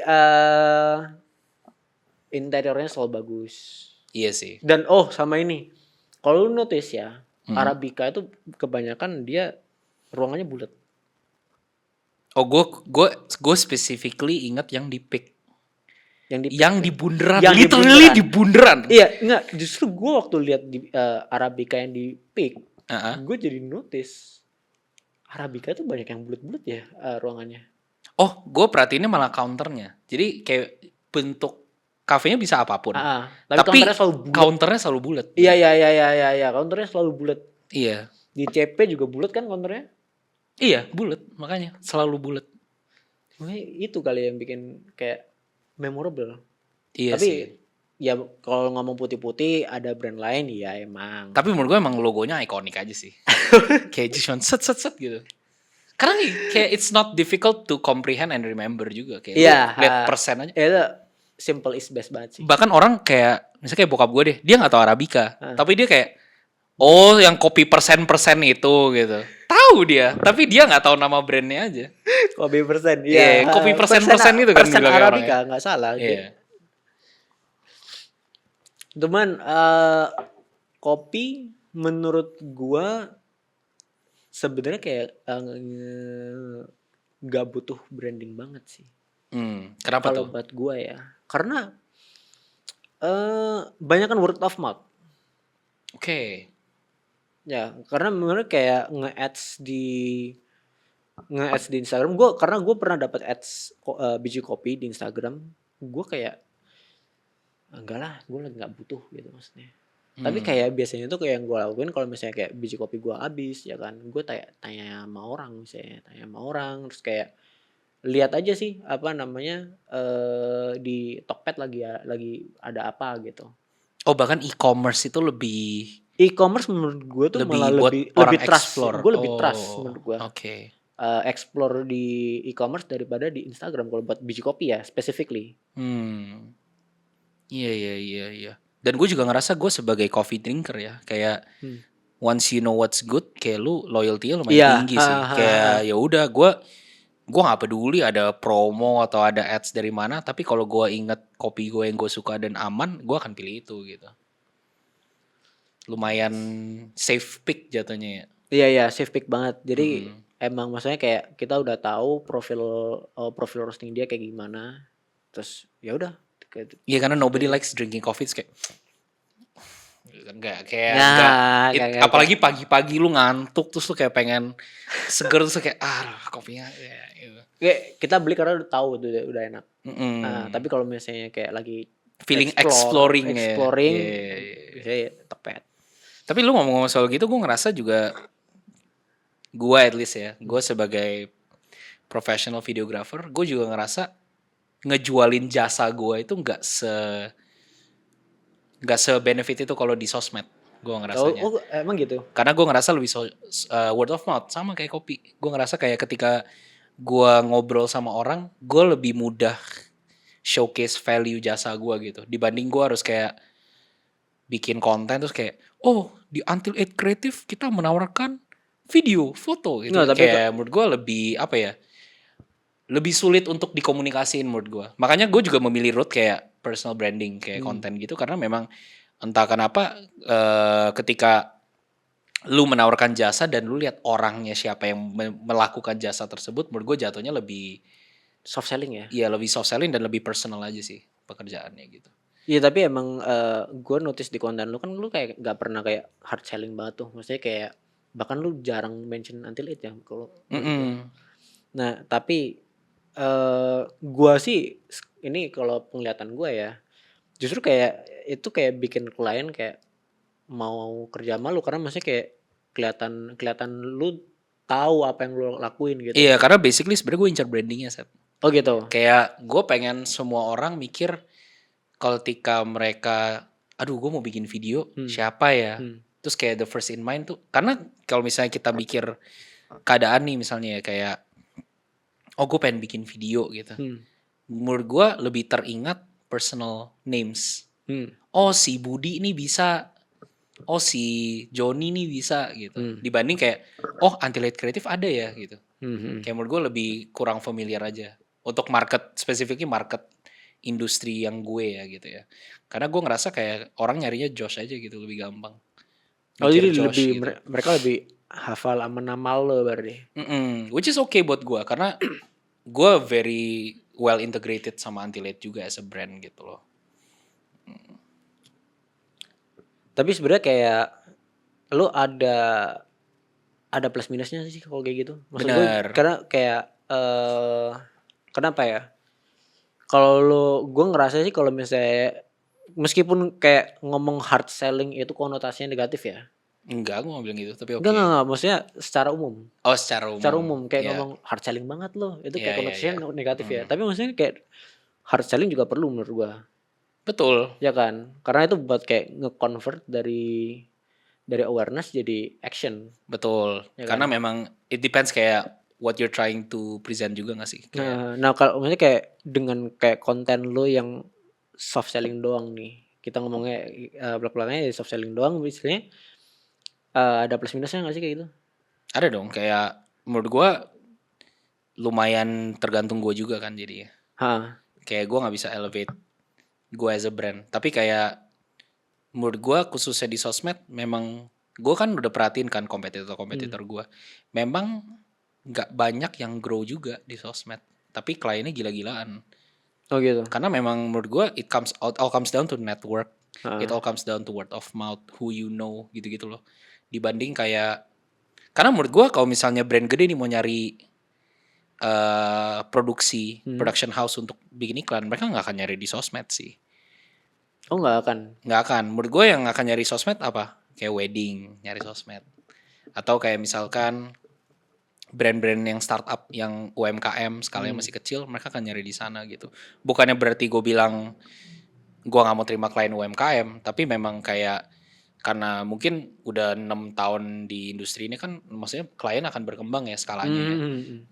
interiornya selalu bagus. Iya sih. Dan sama ini, kalau lu notice ya, Arabica itu kebanyakan dia ruangannya bulat. Oh gue specifically ingat yang di Peak. Yang di bundaran, literally di bundaran. Iya, enggak, justru gue waktu lihat di Arabica yang di Peak, gue jadi notice Arabica itu banyak yang bulat-bulat ya ruangannya. Oh, gue perhatiinnya malah counternya. Jadi kayak bentuk kafenya bisa apapun. Tapi counternya selalu bulat. Iya, counternya selalu bulat. Iya. Di CP juga bulat kan counternya? Iya, bulat, makanya selalu bulat. Itu kali yang bikin kayak memorable. Iya tapi, sih. Ya kalau ngomong putih-putih ada brand lain ya emang. Tapi menurut gue emang logonya ikonik aja sih. Kayak cuma set gitu. Karena kayak it's not difficult to comprehend and remember juga. Kayak lihat persen aja. Itu simple is best banget sih. Bahkan orang kayak misalnya kayak bokap gue deh, dia nggak tahu Arabica, tapi dia kayak yang kopi persen itu gitu. Tahu dia, tapi dia nggak tahu nama brandnya aja. Kopi persen, Iya, iya. kopi persen itu kan Persen bilangnya orangnya. Arabica, nggak salah. Iya. Cuman kopi menurut gua sebenarnya kayak nggak butuh branding banget sih. Kenapa Kalau tuh? buat gua ya, karena banyak kan word of mouth. Oke. Ya, karena menurut kayak nge-ads di Instagram gue, karena gue pernah dapat ads biji kopi di Instagram, gue kayak enggak lah, gue lagi nggak butuh gitu maksudnya. Tapi kayak biasanya tuh kayak yang gue lakuin kalau misalnya kayak biji kopi gue habis ya kan, gue tanya sama orang misalnya, terus kayak lihat aja sih apa namanya di Tokped lagi ada apa gitu. Oh, bahkan e-commerce itu lebih E-commerce menurut gue tuh malah buat lebih orang trust, explore. gue lebih trust menurut gue. Oke. Explore di e-commerce daripada di Instagram kalau buat biji kopi ya specifically. Iya. Dan gue juga ngerasa gue sebagai coffee drinker ya, kayak once you know what's good, kayak lu loyalty-nya lumayan tinggi sih. Kayak ya udah, gue nggak peduli ada promo atau ada ads dari mana, tapi kalau gue inget kopi gue yang gue suka dan aman, gue akan pilih itu gitu. Lumayan safe pick jatuhnya ya. Iya, safe pick banget. Jadi emang maksudnya kayak kita udah tahu profil roasting dia kayak gimana. Terus ya udah. Iya, karena nobody likes drinking coffee, kayak enggak apalagi pagi-pagi lu ngantuk terus lu kayak pengen seger, terus kayak kopinya ya, gitu. Kayak kita beli karena udah tahu udah enak. Nah, tapi kalau misalnya kayak lagi feeling exploring biasanya Tokped. Tapi lu ngomong-ngomong soal gitu, gue ngerasa juga, gue at least ya, gue sebagai professional videographer, gue juga ngerasa ngejualin jasa gue itu nggak benefit itu kalau di sosmed, gue ngerasanya. Oh, emang gitu? Karena gue ngerasa lebih word of mouth, sama kayak kopi. Gue ngerasa kayak ketika gue ngobrol sama orang, gue lebih mudah showcase value jasa gue gitu, dibanding gue harus kayak bikin konten terus kayak, oh di Until It Creative kita menawarkan video, foto gitu. Nggak, kayak menurut gue lebih apa ya, lebih sulit untuk dikomunikasiin menurut gue. Makanya gue juga memilih route kayak personal branding, kayak konten gitu, karena memang entah kenapa ketika lu menawarkan jasa dan lu lihat orangnya siapa yang melakukan jasa tersebut, menurut gue jatuhnya lebih soft selling ya? Iya, lebih soft selling dan lebih personal aja sih pekerjaannya gitu. Iya, tapi emang gue notice di konten lu kan lu kayak gak pernah kayak hard selling banget tuh. Maksudnya kayak bahkan lu jarang mention Until It ya kalau. Nah, tapi gue sih ini kalau penglihatan gue ya, justru kayak itu kayak bikin klien kayak mau kerja sama lu, karena maksudnya kayak kelihatan lu tahu apa yang lu lakuin gitu. Iya, karena basically sebenarnya gue incar brandingnya, Seth. Oh gitu. Kayak gue pengen semua orang mikir ketika mereka, aduh gue mau bikin video, siapa ya? Terus kayak the first in mind tuh, karena kalau misalnya kita mikir keadaan nih misalnya ya, kayak oh gue pengen bikin video gitu. Menurut gue lebih teringat personal names. Oh si Budi ini bisa, oh si Joni ini bisa gitu. Dibanding kayak oh Until It Creative ada ya gitu. Kayak menurut gue lebih kurang familiar aja untuk market, specifically market industri yang gue ya gitu ya. Karena gue ngerasa kayak orang nyarinya Josh aja gitu, lebih gampang. Oh jadi lebih gitu. Mereka lebih hafal sama nama lo berarti. Which is okay buat gue, karena gue very well integrated sama Until It juga as a brand gitu loh. Tapi sebenarnya kayak lo ada plus minusnya sih kalau kayak gitu. Maksud gue karena kayak kenapa ya? Kalau gue ngerasa sih kalau misalnya meskipun kayak ngomong hard selling itu konotasinya negatif ya. Enggak, gue gak bilang gitu, tapi oke. Enggak, maksudnya secara umum. Oh, secara umum. Secara umum kayak ngomong hard selling banget loh, itu kayak konotasinya negatif ya. Tapi maksudnya kayak hard selling juga perlu menurut gue. Betul. Ya kan? Karena itu buat kayak nge-convert dari awareness jadi action. Betul. Ya karena kan? Memang it depends kayak what you're trying to present juga gak sih? Nah kalau maksudnya kayak dengan kayak konten lo yang soft selling doang nih, kita ngomongnya belak-belakangnya soft selling doang, misalnya ada plus minusnya gak sih kayak gitu? Ada dong, kayak menurut gue lumayan tergantung gue juga kan jadinya. Kayak gue nggak bisa elevate gue as a brand. Tapi kayak menurut gue khususnya di sosmed memang gue kan udah perhatiin kan kompetitor gue. Memang nggak banyak yang grow juga di sosmed. Tapi kliennya gila-gilaan. Oh gitu. Karena memang menurut gue all comes down to network. It all comes down to word of mouth, who you know gitu-gitu loh. Dibanding kayak karena menurut gue kalau misalnya brand gede nih mau nyari production house untuk bikin iklan, mereka nggak akan nyari di sosmed sih. Oh nggak akan. Nggak akan. Menurut gue yang akan nyari sosmed apa? Kayak wedding nyari sosmed. Atau kayak misalkan brand-brand yang startup yang UMKM skalanya masih kecil, mereka akan nyari di sana gitu. Bukannya berarti gue bilang gue nggak mau terima klien UMKM, tapi memang kayak karena mungkin udah 6 tahun di industri ini kan maksudnya klien akan berkembang ya skalanya ya.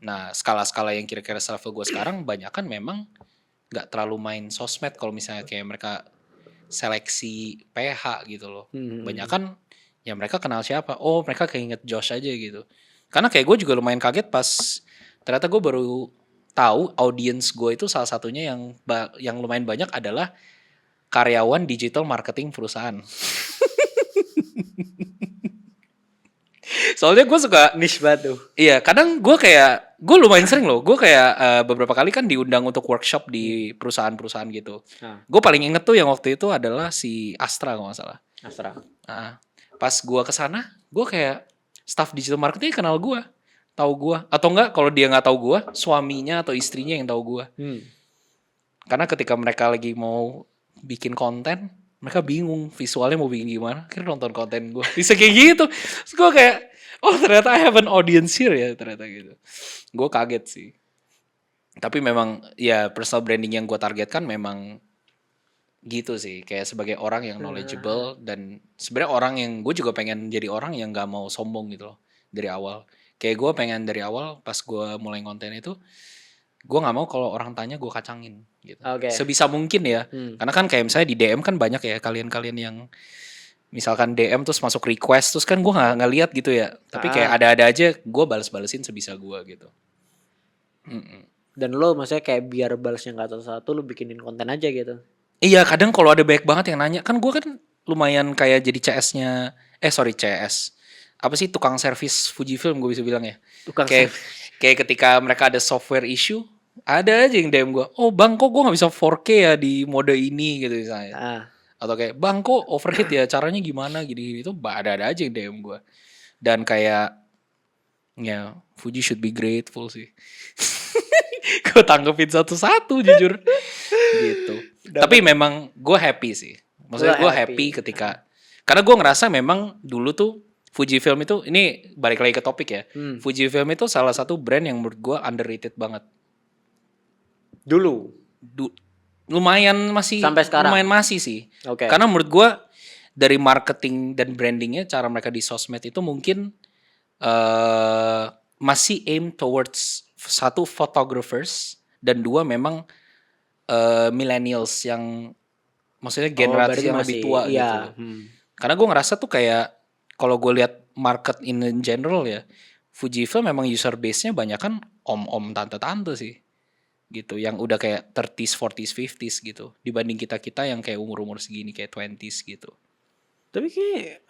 Nah skala-skala yang kira-kira selevel gue sekarang banyak kan memang nggak terlalu main sosmed kalau misalnya kayak mereka seleksi PH gitu loh. Banyak kan ya mereka kenal siapa, oh mereka keinget Josh aja gitu. Karena kayak gue juga lumayan kaget pas ternyata gue baru tahu audience gue itu salah satunya yang lumayan banyak adalah karyawan digital marketing perusahaan. Soalnya gue suka Niche banget tuh. iya, kadang gue lumayan sering loh. Gue kayak beberapa kali kan diundang untuk workshop di perusahaan-perusahaan gitu. Gue paling inget tuh yang waktu itu adalah si Astra kalau nggak salah. Astra. Pas gue kesana, gue kayak staff digital marketing kenal gue, tahu gue. Atau enggak kalau dia nggak tahu gue, suaminya atau istrinya yang tahu gue. Karena ketika mereka lagi mau bikin konten, mereka bingung visualnya mau bikin gimana. Kira nonton konten gue bisa kayak gitu. Terus gue kayak, oh ternyata I have an audience here ya ternyata gitu. Gue kaget sih. Tapi memang ya personal branding yang gue targetkan memang gitu sih. Kayak sebagai orang yang knowledgeable dan sebenarnya orang yang gue juga pengen jadi orang yang gak mau sombong gitu loh dari awal. Kayak gue pengen dari awal pas gue mulai konten itu, gue nggak mau kalau orang tanya gue kacangin gitu. Sebisa mungkin ya. Karena kan kayak misalnya di DM kan banyak ya kalian-kalian yang misalkan DM terus masuk request terus kan gue nggak lihat gitu ya. Tapi kayak ada-ada aja gue bales-balesin sebisa gue gitu. Dan lo maksudnya kayak biar balasnya nggak satu-satu, lo bikinin konten aja gitu. Iya kadang kalau ada banyak banget yang nanya kan gue kan lumayan kayak jadi CS-nya CS apa sih tukang servis Fujifilm gue bisa bilang ya. Kayak ketika mereka ada software issue ada aja yang DM gue, oh bang kok gue nggak bisa 4K ya di mode ini gitu misalnya. Atau kayak bang kok overheat ya caranya gimana gini itu ada aja yang DM gue. Dan kayak ya Fuji should be grateful sih. Gue tanggepin satu-satu jujur gitu. Tapi memang gue happy sih. Maksudnya gue happy ketika karena gue ngerasa memang dulu tuh Fujifilm itu ini balik lagi ke topik ya. Fujifilm itu salah satu brand yang menurut gue underrated banget. Dulu. Lumayan masih sampai sekarang. Lumayan masih sih. Karena menurut gue dari marketing dan brandingnya cara mereka di sosmed itu mungkin masih aim towards satu photographers dan dua memang millennials yang maksudnya generasi yang lebih tua gitu. Karena gue ngerasa tuh kayak kalau gue lihat market in general ya, Fujifilm memang user base-nya banyak kan om-om tante-tante sih. Gitu, yang udah kayak 30s, 40s, 50s gitu. Dibanding kita-kita yang kayak umur-umur segini kayak 20s gitu. Tapi kayak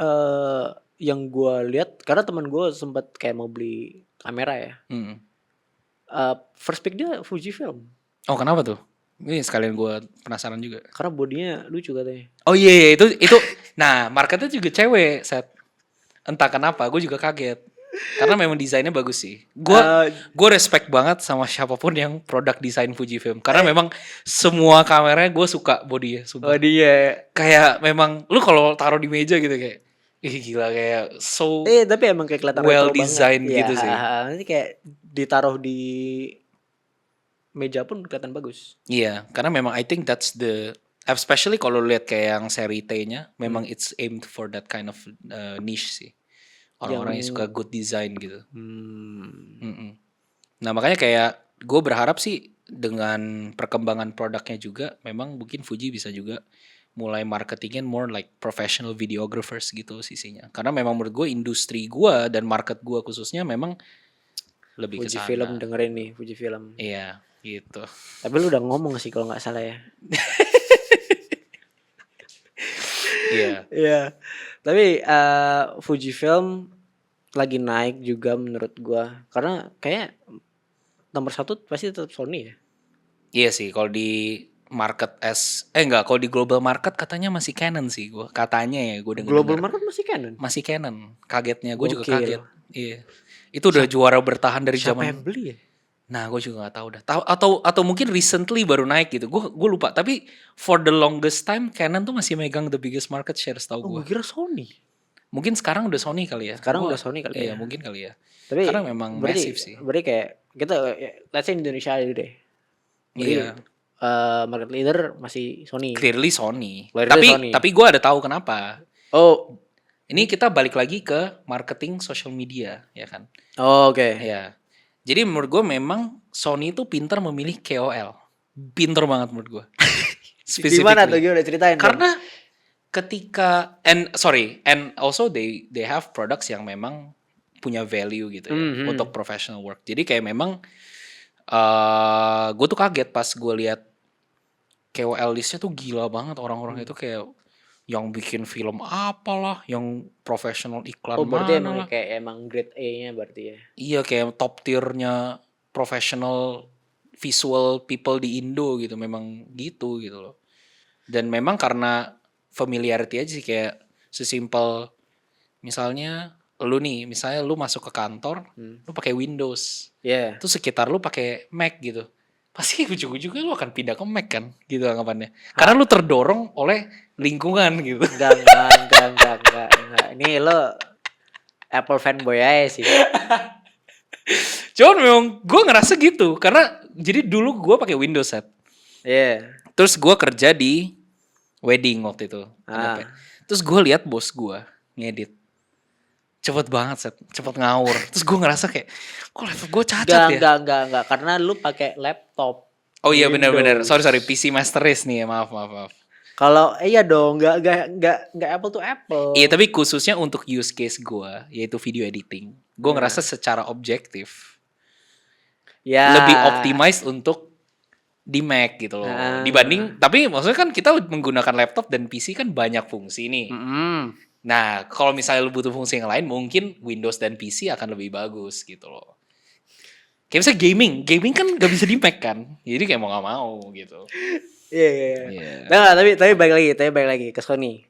yang gue lihat karena teman gue sempat kayak mau beli kamera ya. First pick dia Fujifilm. Oh kenapa tuh? Ini sekalian gue penasaran juga. Karena bodinya lucu katanya. Oh iya itu. Nah marketnya juga cewek set. Entah kenapa gue juga kaget. Karena memang desainnya bagus sih. Gue respect banget sama siapapun yang produk desain Fujifilm. Karena memang semua kameranya gue suka bodinya. Oh dia. Kayak memang lu kalau taruh di meja gitu kayak gila kayak so. Tapi emang kayak kelihatan well design gitu sih. Ini kayak ditaruh di meja pun kelihatan bagus. Iya, karena memang I think that's the especially kalau lihat kayak yang seri T-nya, memang it's aimed for that kind of niche sih. Orang-orang yang suka good design gitu. Nah makanya kayak gue berharap sih dengan perkembangan produknya juga, memang mungkin Fuji bisa juga mulai marketingin more like professional videographers gitu sisinya. Karena memang menurut gue industri gue dan market gue khususnya memang lebih ke Fujifilm sana. dengerin nih, Fujifilm. Iya, gitu. Tapi lu udah ngomong sih kalau nggak salah ya. Iya. Iya. Tapi Fujifilm lagi naik juga menurut gua. Karena kayak nomor satu pasti tetap Sony ya. Iya sih, kalau di market kalau di global market katanya masih Canon sih gua. Katanya ya, gue Global denger. market masih Canon. Masih Canon. Kagetnya gue juga Gokil. kaget. Iya. Itu udah juara bertahan dari Siapa zaman. yang beli ya? Nah, gue juga nggak tahu dah. Atau mungkin recently baru naik gitu. Gue lupa. Tapi for the longest time Canon tuh masih megang the biggest market share setahu Oh, gue. gue kira Sony. Mungkin sekarang udah Sony kali ya. Sekarang udah Sony kali iya, ya. mungkin kali ya. Tapi karena memang berarti, massive sih. Berarti kayak kita let's say Indonesia aja deh. Berarti, Iya. Market leader masih Sony. Clearly Sony. Sony. Tapi gue ada tahu kenapa. Oh, Ini kita balik lagi ke marketing social media, ya kan? oh oke. Ya. Jadi menurut gue memang Sony itu pintar memilih KOL. Pintar banget menurut gue. Gimana tuh, gimana ceritain? Karena ketika and also they have products yang memang punya value gitu ya untuk professional work. Jadi kayak memang gue tuh kaget pas gue lihat KOL listnya tuh gila banget, orang-orang itu kayak yang bikin film apalah, yang profesional iklan oh, berarti mana emang lah. kayak emang grade A-nya berarti ya. Iya, kayak top tier-nya professional visual people di Indo gitu, memang gitu loh. Dan memang karena familiarity aja sih, kayak sesimpel misalnya lu masuk ke kantor, lu pakai Windows. Iya. Terus sekitar lu pakai Mac gitu. Pasti ujung-ujungnya lu akan pindah ke Mac kan, gitu anggapannya. Karena lu terdorong oleh lingkungan gitu. Enggak. Ini lo Apple fanboy aja sih. Cuman memang gue ngerasa gitu, karena jadi dulu gue pakai Windows set. Iya. Terus gue kerja di wedding waktu itu. Terus gue lihat bos gue ngedit. Cepet banget set, cepet ngawur. Terus gue ngerasa kayak, kok laptop gue cacat ya? Enggak, karena lu pakai laptop. Oh iya benar. Sorry, PC Master Race nih ya, maaf. Kalau iya dong, enggak Apple to Apple. Iya, tapi khususnya untuk use case gue, yaitu video editing. Gue ngerasa secara objektif lebih optimized untuk di Mac gitu loh. Dibanding, tapi maksudnya kan kita menggunakan laptop dan PC kan banyak fungsi nih. Nah, kalau misalnya lu butuh fungsi yang lain, mungkin Windows dan PC akan lebih bagus gitu loh. Kayak misalnya gaming kan gak bisa di Mac kan, jadi kayak mau gak mau gitu. Iya. Nah, tapi balik lagi ke Sony.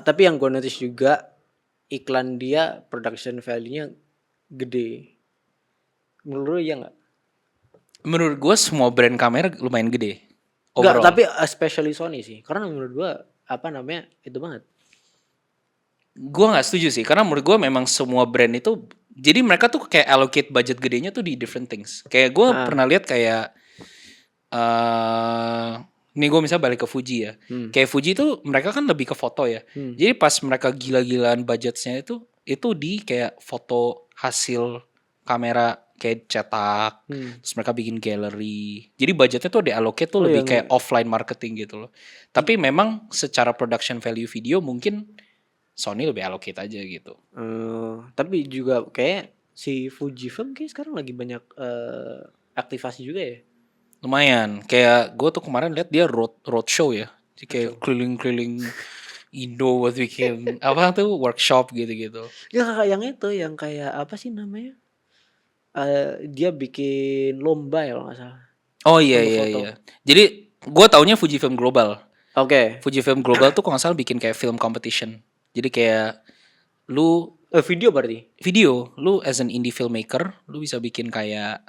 Tapi yang gue notice juga iklan dia production value-nya gede. Menurut lu iya nggak? Menurut gue semua brand kamera lumayan gede. Enggak, tapi especially Sony sih. Karena menurut gue itu banget. Gue nggak setuju sih, karena menurut gue memang semua brand itu, jadi mereka tuh kayak allocate budget gedenya tuh di different things. Kayak gue pernah lihat kayak nih gue misalnya balik ke Fuji ya. Kayak Fuji tuh mereka kan lebih ke foto ya. Jadi pas mereka gila-gilaan budgetnya itu di kayak foto hasil kamera kayak cetak. Terus mereka bikin gallery. Jadi budgetnya tuh diallocate tuh lebih kayak offline marketing gitu loh. Tapi memang secara production value video mungkin Sony lebih allocate aja gitu. Tapi juga kayak si Fujifilm kayak sekarang lagi banyak aktivasi juga ya. Lumayan. Kayak gue tuh kemarin lihat dia road show ya. Jadi kayak keliling-keliling Indo buat bikin apa tuh workshop gitu-gitu. Ya yang itu yang kayak apa sih namanya? Dia bikin lomba ya kalau nggak salah. Oh iya. Jadi gue taunya Fujifilm Global. Oke. Fujifilm Global tuh kalau nggak salah bikin kayak film competition. Jadi kayak lu video berarti? Video, lu as an indie filmmaker, lu bisa bikin kayak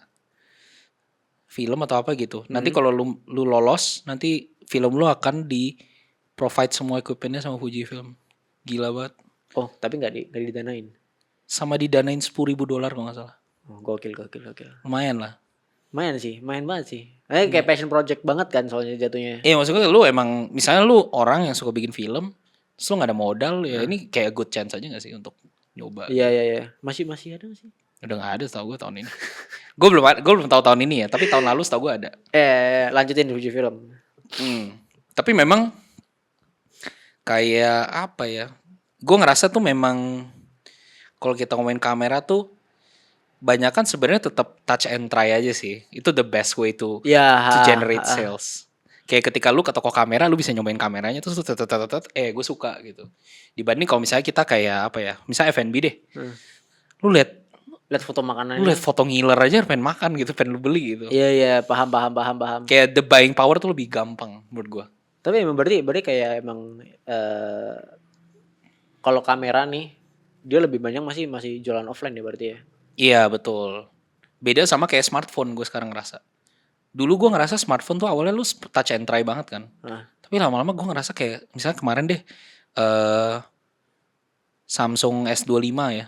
film atau apa gitu. Nanti kalau lu lolos, nanti film lu akan di provide semua equipmentnya sama Fujifilm. Gila banget. Oh, tapi nggak didanain? Sama didanain $10,000 kalau nggak salah. Oh, gokil. Lumayan lah. Main banget sih. Kayak passion project banget kan soalnya jatuhnya. Iya, maksudnya lu emang, misalnya lu orang yang suka bikin film, terus lu gak ada modal, ya ini kayak good chance aja gak sih untuk nyoba. Iya. Masih ada gak sih? Udah gak ada setahu gue tahun ini. Gue belum tahu tahun ini ya, tapi tahun lalu setahu gue ada. Lanjutin Fujifilm. Tapi memang kayak apa ya? Gue ngerasa tuh memang kalau kita ngomongin kamera tuh banyak kan sebenarnya tetap touch and try aja sih. Itu the best way to Ya, generate sales. Kayak ketika lu ke toko kamera, lu bisa nyobain kameranya terus gue suka gitu. Dibanding kalau misalnya kita kayak apa ya, misalnya F&B deh. Lu lihat foto makanannya. Lu lihat foto ngiler aja pengen makan gitu, pengen lu beli gitu. Iya, paham. Kayak the buying power tuh lebih gampang menurut gua. Tapi emang berarti kayak emang kalau kamera nih dia lebih banyak masih jualan offline ya berarti ya. Iya, betul. Beda sama kayak smartphone gue sekarang ngerasa. Dulu gue ngerasa smartphone tuh awalnya lu touch and try banget kan. Tapi lama-lama gue ngerasa kayak misalnya kemarin deh Samsung S25 ya.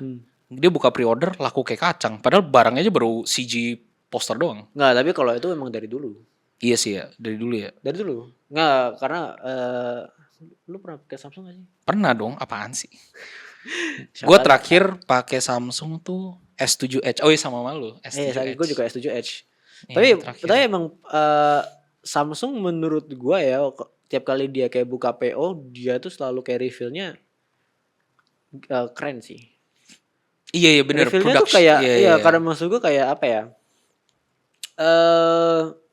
Dia buka pre-order laku kayak kacang. Padahal barangnya aja baru CG poster doang. Nggak, tapi kalau itu emang dari dulu. Iya sih ya, dari dulu ya. Dari dulu. Nggak, karena lu pernah pakai Samsung gak sih? Pernah dong, apaan sih? Gue terakhir pakai Samsung tuh S7 Edge. Oh iya sama malu, S7 Edge. Gue juga S7 Edge. Iya, tapi emang Samsung menurut gue ya tiap kali dia kayak buka PO dia tuh selalu kayak reveal-nya keren sih. Iya benar. Reveal-nya tuh kayak karena maksud gue kayak apa ya?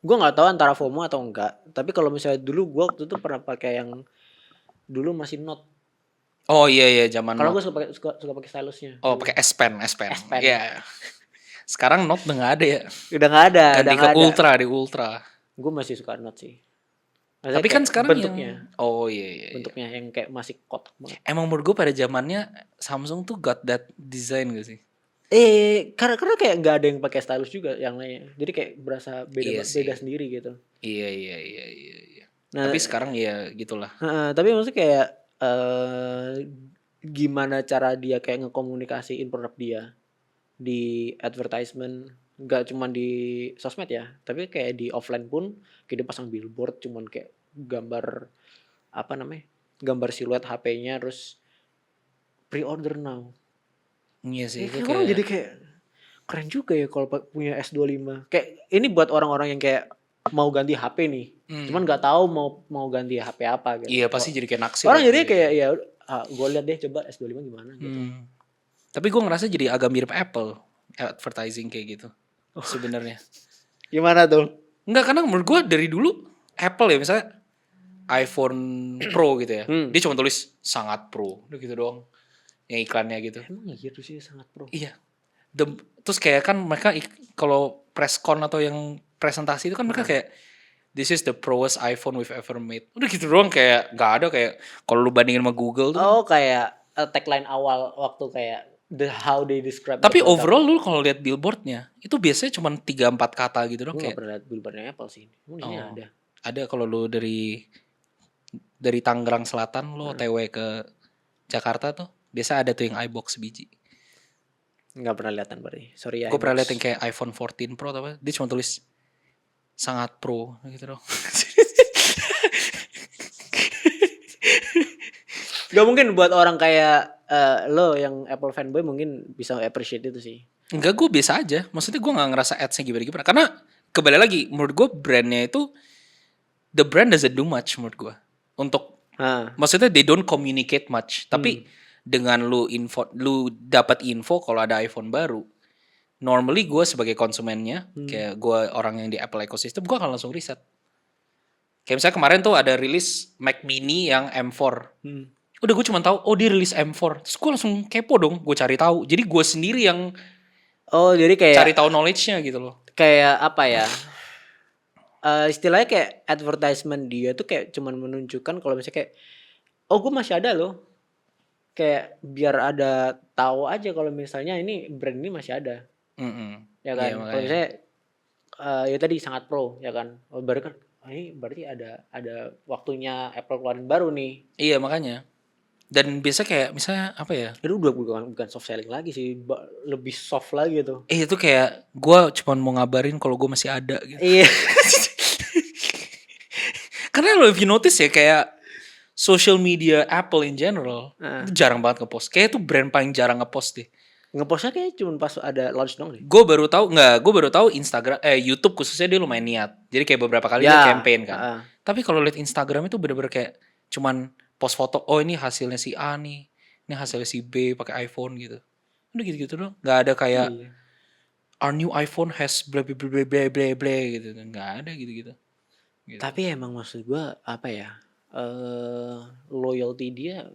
Gue nggak tahu antara FOMO atau enggak. Tapi kalau misalnya dulu gue waktu itu pernah pakai yang dulu masih Note. Oh iya zaman. Kalau gue suka pakai stylusnya. Oh pakai S Pen. Iya. Sekarang Note udah nggak ada ya. Udah nggak ada. Ganti ke Ultra di Ultra. Gue masih suka Note sih. Maksudnya tapi kan sekarang bentuknya. Iya. Bentuknya yang kayak masih kotak banget. Emang menurut gue pada zamannya Samsung tuh got that design gak sih? Karena kayak nggak ada yang pakai stylus juga yang lainnya. Jadi kayak berasa beda sendiri gitu. Iya. Nah, tapi sekarang ya gitulah. Tapi maksudnya kayak gimana cara dia kayak ngekomunikasiin produk dia di advertisement, nggak cuma di sosmed ya, tapi kayak di offline pun kayak dia pasang billboard cuman kayak gambar gambar siluet HP-nya terus pre-order now. Iya sih. Orang jadi kayak keren juga ya kalau punya S25. Kayak ini buat orang-orang yang kayak mau ganti HP nih, cuman nggak tahu mau ganti HP apa gitu. Iya pasti jadi kayak naksir. Orang jadi kayak ya gue lihat deh coba S25 gimana gitu. Tapi gue ngerasa jadi agak mirip Apple advertising kayak gitu. Sebenarnya. Gimana tuh? Enggak, karena menurut gue dari dulu Apple ya misalnya iPhone Pro gitu ya. Dia cuma tulis sangat pro, udah gitu doang. Yang iklannya gitu. Emang gitu sih sangat pro. Iya. Terus kayak kan mereka kalau press con atau yang presentasi itu kan mereka kayak this is the proest iPhone we've ever made. Udah gitu doang, kayak gak ada kayak kalau lu bandingin sama Google tuh. Oh kayak tagline awal waktu kayak how they describe. Tapi overall lu kalau lihat billboardnya itu biasanya cuma 3-4 kata gitu doang. Gue gak pernah lihat billboardnya Apple sih. Ini ada. Ada kalau lu dari Tangerang Selatan lu OTW ke Jakarta tuh biasa ada tuh yang iBox biji. Nggak pernah lihatan berarti. Sorry ya. Gue pernah lihat yang kayak iPhone 14 Pro apa? Dia cuma tulis sangat pro gitu dong. Gak mungkin buat orang kayak lo yang Apple fanboy mungkin bisa appreciate itu sih. Enggak, gue biasa aja. Maksudnya gue gak ngerasa ads-nya gimana-gimana. Karena kembali lagi, menurut gue brandnya itu the brand doesn't do much menurut gue. Untuk maksudnya they don't communicate much. Tapi dengan lu dapat info kalau ada iPhone baru, normally gue sebagai konsumennya, kayak gue orang yang di Apple ecosystem, gue akan langsung riset. Kayak misalnya kemarin tuh ada rilis Mac Mini yang M4. Udah gue cuma tahu, dia rilis M4. Terus gue langsung kepo dong, gue cari tahu. Jadi gue sendiri yang jadi kayak cari tahu knowledge-nya gitu loh. Kayak apa ya? Istilahnya kayak advertisement dia tuh kayak cuman menunjukkan kalau misalnya kayak gue masih ada loh. Kayak biar ada tahu aja kalau misalnya ini brand ini masih ada. Ya kan? Kalau misalnya ya tadi sangat pro ya kan. Berarti kan ini berarti ada waktunya Apple keluarin baru nih. Iya makanya. Dan biasa kayak misalnya apa ya? Itu udah bukan soft selling lagi sih, lebih soft lagi tuh. Itu kayak gue cuma mau ngabarin kalau gue masih ada gitu. Iya. Karena lo if you notice ya kayak social media Apple in general itu jarang banget ngepost. Kayak itu brand paling jarang ngepost deh. Ngepostnya kayak cuma pas ada launch dong deh. Gue baru tahu Instagram YouTube khususnya dia lumayan niat. Jadi kayak beberapa kali dia campaign kan. Tapi kalau lihat Instagram itu bener-bener kayak cuman post foto, oh ini hasilnya si A nih, ini hasilnya si B pakai iPhone gitu. Udah gitu-gitu doang. Nggak ada kayak Iya. our new iPhone has bla bla bla bla bla bla gitu. Nggak ada gitu-gitu. Gitu. Tapi emang maksud gua apa ya? Loyalty dia,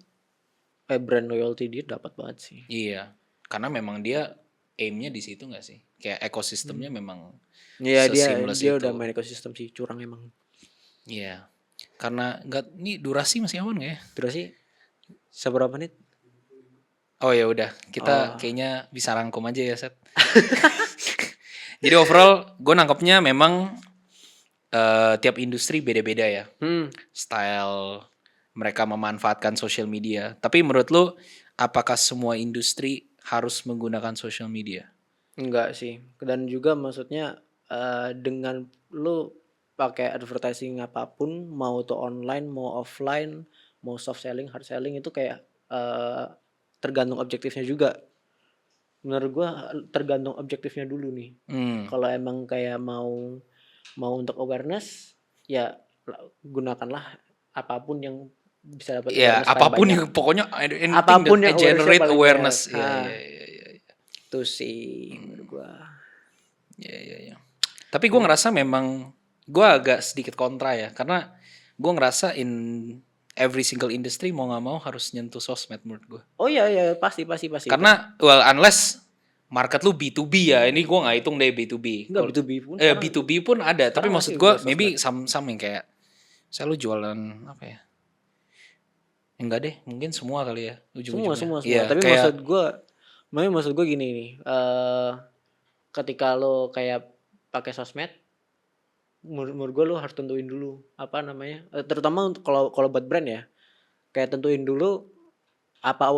brand loyalty dia dapat banget sih. Iya, karena memang dia aimnya di situ nggak sih? Kayak ekosistemnya memang Iya, seseamless dia udah itu. main ekosistem sih, curang emang. Iya, karena nggak, ini durasi masih aman nggak ya? Terus sih seberapa menit? Oh ya udah, kita Oh. kayaknya bisa rangkum aja ya, Set. Jadi overall, gue nangkepnya memang tiap industri beda-beda ya, style mereka memanfaatkan social media. Tapi menurut lu, apakah semua industri harus menggunakan social media? Enggak sih. Dan juga maksudnya dengan lu pakai advertising apapun, mau itu online, mau offline, mau soft selling, hard selling, itu kayak tergantung objektifnya juga. Menurut gua tergantung objektifnya dulu nih. Kalau emang kayak mau untuk awareness, ya gunakanlah apapun yang bisa dapat Ya, awareness paling apapun banyak. yang pokoknya anything Apapun that yang generate paling awareness. banyak. Iya, Nah, iya, iya, iya. itu sih menurut gua. Iya, iya, iya. Tapi gue ngerasa memang gue agak sedikit kontra ya, karena gue ngerasa in every single industry mau nggak mau harus nyentuh sosmed menurut gue. Oh iya iya, pasti. Karena well unless market lu B2B ya, ini gue nggak hitung deh B2B. Enggak, Kalau B2B pun sekarang, B2B pun ada, tapi sekarang maksud masih gue udah maybe sosmed. some yang kayak saya lu jualan apa ya? Enggak deh, mungkin semua kali ya ujung-ujungnya. Semua. Iya, Tapi kayak maksud gua gini nih, ketika lo kayak pakai sosmed, menurut gua lo harus tentuin dulu apa namanya, terutama untuk kalau buat brand ya, kayak tentuin dulu apa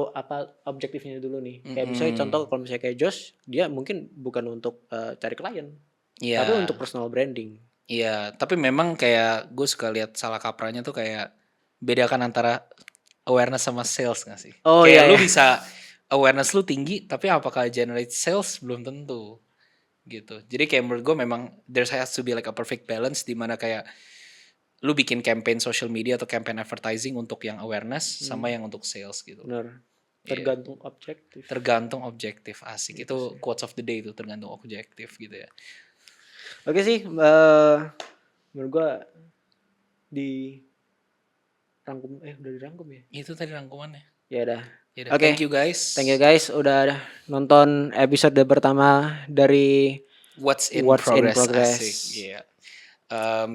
objektifnya dulu nih. Kayak misalnya contoh, kalau misalnya kayak Josh, dia mungkin bukan untuk cari klien, tapi iya. untuk personal branding. Iya, tapi memang kayak gue suka lihat salah kaprahnya tuh kayak bedakan antara awareness sama sales gak sih? Oh Kayak iya lu ya. bisa awareness lu tinggi, tapi apakah generate sales belum tentu gitu. Jadi kayak menurut gue memang there has to be like a perfect balance di mana kayak lu bikin campaign social media atau campaign advertising untuk yang awareness sama yang untuk sales gitu. Benar. Iya. Tergantung objektif. Tergantung objektif, asik. Itu quotes of the day itu, tergantung objektif gitu ya. Oke sih, menurut gua di rangkum udah dirangkum ya. Itu tadi rangkumannya. Ya udah. Yaudah, Oke. thank you guys. Thank you guys udah nonton episode pertama dari What's in progress. Asik. Iya.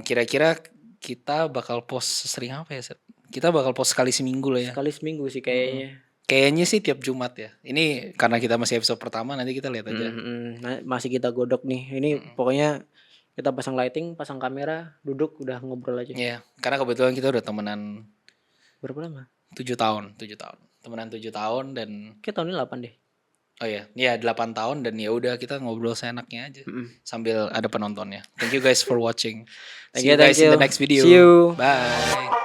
Kira-kira kita bakal post sesering apa ya, Set? Kita bakal post sekali seminggu lah ya. Sekali seminggu sih kayaknya. Kayaknya sih tiap Jumat ya. Ini karena kita masih episode pertama, nanti kita lihat aja. Nah, masih kita godok nih. Ini pokoknya kita pasang lighting, pasang kamera, duduk udah ngobrol aja. Iya, karena kebetulan kita udah temenan Berapa lama? 7 tahun. Temenan 7 tahun dan Kayak tahun ini 8 deh. oh ya 8 tahun dan ya udah kita ngobrol seenaknya aja sambil ada penontonnya. Thank you guys for watching. See you guys in the next video. See you. Bye.